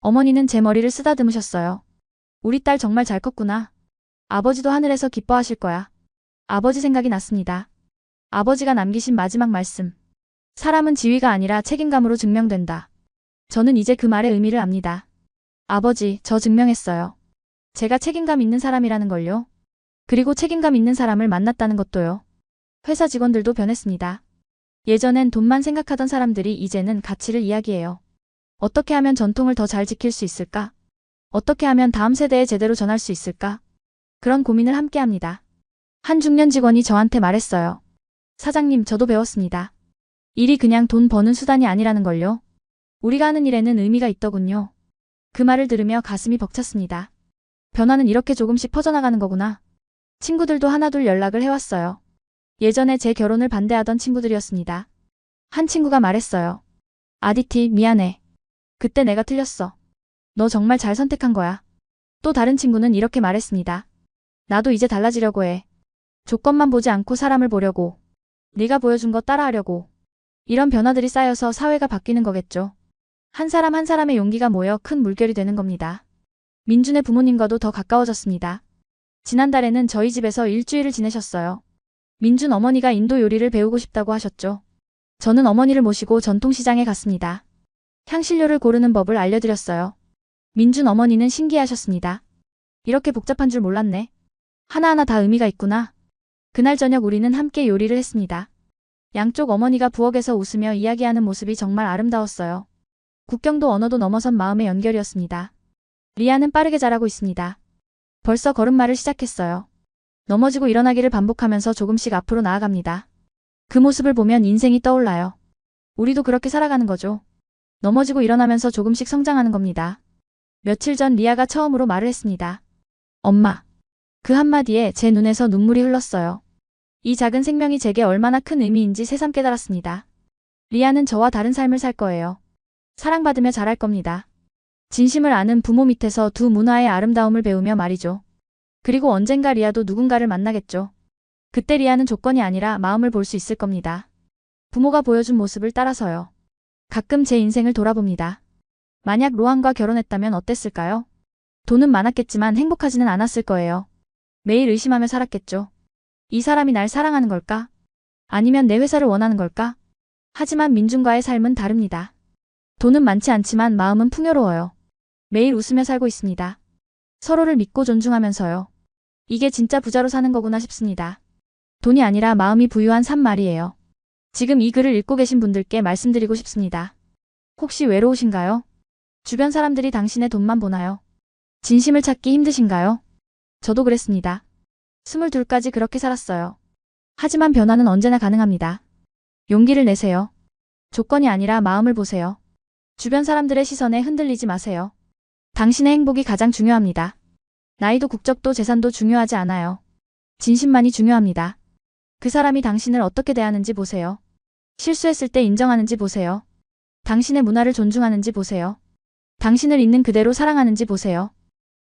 어머니는 제 머리를 쓰다듬으셨어요. 우리 딸 정말 잘 컸구나. 아버지도 하늘에서 기뻐하실 거야. 아버지 생각이 났습니다. 아버지가 남기신 마지막 말씀. 사람은 지위가 아니라 책임감으로 증명된다. 저는 이제 그 말의 의미를 압니다. 아버지, 저 증명했어요. 제가 책임감 있는 사람이라는 걸요. 그리고 책임감 있는 사람을 만났다는 것도요. 회사 직원들도 변했습니다. 예전엔 돈만 생각하던 사람들이 이제는 가치를 이야기해요. 어떻게 하면 전통을 더 잘 지킬 수 있을까? 어떻게 하면 다음 세대에 제대로 전할 수 있을까? 그런 고민을 함께 합니다. 한 중년 직원이 저한테 말했어요. 사장님, 저도 배웠습니다. 일이 그냥 돈 버는 수단이 아니라는 걸요. 우리가 하는 일에는 의미가 있더군요. 그 말을 들으며 가슴이 벅찼습니다. 변화는 이렇게 조금씩 퍼져나가는 거구나. 친구들도 하나둘 연락을 해왔어요. 예전에 제 결혼을 반대하던 친구들이었습니다. 한 친구가 말했어요. 아디티, 미안해. 그때 내가 틀렸어. 너 정말 잘 선택한 거야. 또 다른 친구는 이렇게 말했습니다. 나도 이제 달라지려고 해. 조건만 보지 않고 사람을 보려고. 네가 보여준 거 따라하려고. 이런 변화들이 쌓여서 사회가 바뀌는 거겠죠. 한 사람 한 사람의 용기가 모여 큰 물결이 되는 겁니다. 민준의 부모님과도 더 가까워졌습니다. 지난달에는 저희 집에서 일주일을 지내셨어요. 민준 어머니가 인도 요리를 배우고 싶다고 하셨죠. 저는 어머니를 모시고 전통시장에 갔습니다. 향신료를 고르는 법을 알려드렸어요. 민준 어머니는 신기해하셨습니다. 이렇게 복잡한 줄 몰랐네. 하나하나 다 의미가 있구나. 그날 저녁 우리는 함께 요리를 했습니다. 양쪽 어머니가 부엌에서 웃으며 이야기하는 모습이 정말 아름다웠어요. 국경도 언어도 넘어선 마음의 연결이었습니다. 리아는 빠르게 자라고 있습니다. 벌써 걸음마를 시작했어요. 넘어지고 일어나기를 반복하면서 조금씩 앞으로 나아갑니다. 그 모습을 보면 인생이 떠올라요. 우리도 그렇게 살아가는 거죠. 넘어지고 일어나면서 조금씩 성장하는 겁니다. 며칠 전 리아가 처음으로 말을 했습니다. 엄마. 그 한마디에 제 눈에서 눈물이 흘렀어요. 이 작은 생명이 제게 얼마나 큰 의미인지 새삼 깨달았습니다. 리아는 저와 다른 삶을 살 거예요. 사랑받으며 자랄 겁니다. 진심을 아는 부모 밑에서 두 문화의 아름다움을 배우며 말이죠. 그리고 언젠가 리아도 누군가를 만나겠죠. 그때 리아는 조건이 아니라 마음을 볼 수 있을 겁니다. 부모가 보여준 모습을 따라서요. 가끔 제 인생을 돌아봅니다. 만약 로한과 결혼했다면 어땠을까요? 돈은 많았겠지만 행복하지는 않았을 거예요. 매일 의심하며 살았겠죠. 이 사람이 날 사랑하는 걸까? 아니면 내 회사를 원하는 걸까? 하지만 민준과의 삶은 다릅니다. 돈은 많지 않지만 마음은 풍요로워요. 매일 웃으며 살고 있습니다. 서로를 믿고 존중하면서요. 이게 진짜 부자로 사는 거구나 싶습니다. 돈이 아니라 마음이 부유한 삶 말이에요. 지금 이 글을 읽고 계신 분들께 말씀드리고 싶습니다. 혹시 외로우신가요? 주변 사람들이 당신의 돈만 보나요? 진심을 찾기 힘드신가요? 저도 그랬습니다. 22까지 그렇게 살았어요. 하지만 변화는 언제나 가능합니다. 용기를 내세요. 조건이 아니라 마음을 보세요. 주변 사람들의 시선에 흔들리지 마세요. 당신의 행복이 가장 중요합니다. 나이도 국적도 재산도 중요하지 않아요. 진심만이 중요합니다. 그 사람이 당신을 어떻게 대하는지 보세요. 실수했을 때 인정하는지 보세요. 당신의 문화를 존중하는지 보세요. 당신을 있는 그대로 사랑하는지 보세요.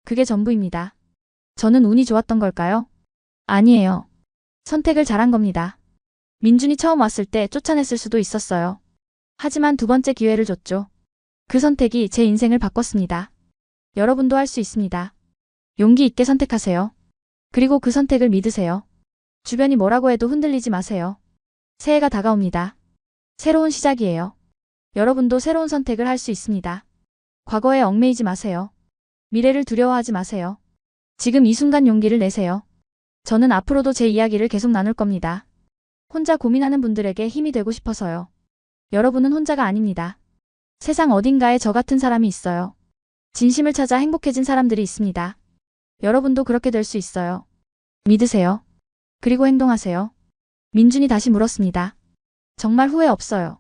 그게 전부입니다. 저는 운이 좋았던 걸까요? 아니에요. 선택을 잘한 겁니다. 민준이 처음 왔을 때 쫓아냈을 수도 있었어요. 하지만 두 번째 기회를 줬죠. 그 선택이 제 인생을 바꿨습니다. 여러분도 할 수 있습니다. 용기 있게 선택하세요. 그리고 그 선택을 믿으세요. 주변이 뭐라고 해도 흔들리지 마세요. 새해가 다가옵니다. 새로운 시작이에요. 여러분도 새로운 선택을 할 수 있습니다. 과거에 얽매이지 마세요. 미래를 두려워하지 마세요. 지금 이 순간 용기를 내세요. 저는 앞으로도 제 이야기를 계속 나눌 겁니다. 혼자 고민하는 분들에게 힘이 되고 싶어서요. 여러분은 혼자가 아닙니다. 세상 어딘가에 저 같은 사람이 있어요. 진심을 찾아 행복해진 사람들이 있습니다. 여러분도 그렇게 될 수 있어요. 믿으세요. 그리고 행동하세요. 민준이 다시 물었습니다. 정말 후회 없어요.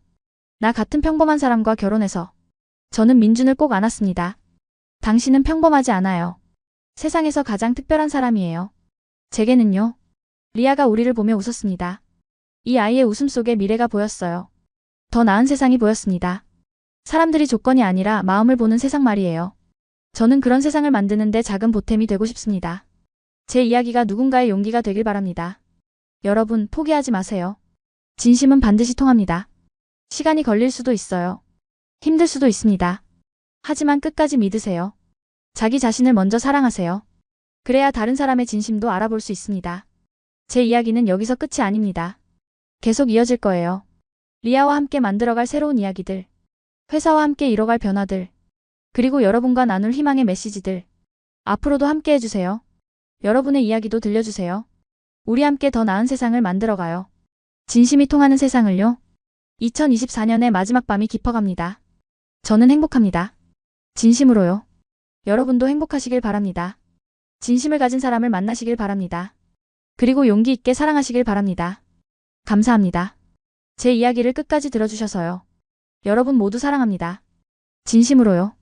나 같은 평범한 사람과 결혼해서. 저는 민준을 꼭 안았습니다. 당신은 평범하지 않아요. 세상에서 가장 특별한 사람이에요. 제게는요. 리아가 우리를 보며 웃었습니다. 이 아이의 웃음 속에 미래가 보였어요. 더 나은 세상이 보였습니다. 사람들이 조건이 아니라 마음을 보는 세상 말이에요. 저는 그런 세상을 만드는데 작은 보탬이 되고 싶습니다. 제 이야기가 누군가의 용기가 되길 바랍니다. 여러분, 포기하지 마세요. 진심은 반드시 통합니다. 시간이 걸릴 수도 있어요. 힘들 수도 있습니다. 하지만 끝까지 믿으세요. 자기 자신을 먼저 사랑하세요. 그래야 다른 사람의 진심도 알아볼 수 있습니다. 제 이야기는 여기서 끝이 아닙니다. 계속 이어질 거예요. 리아와 함께 만들어갈 새로운 이야기들, 회사와 함께 이뤄갈 변화들, 그리고 여러분과 나눌 희망의 메시지들. 앞으로도 함께 해주세요. 여러분의 이야기도 들려주세요. 우리 함께 더 나은 세상을 만들어가요. 진심이 통하는 세상을요. 2024년의 마지막 밤이 깊어갑니다. 저는 행복합니다. 진심으로요. 여러분도 행복하시길 바랍니다. 진심을 가진 사람을 만나시길 바랍니다. 그리고 용기 있게 사랑하시길 바랍니다. 감사합니다. 제 이야기를 끝까지 들어주셔서요. 여러분 모두 사랑합니다. 진심으로요.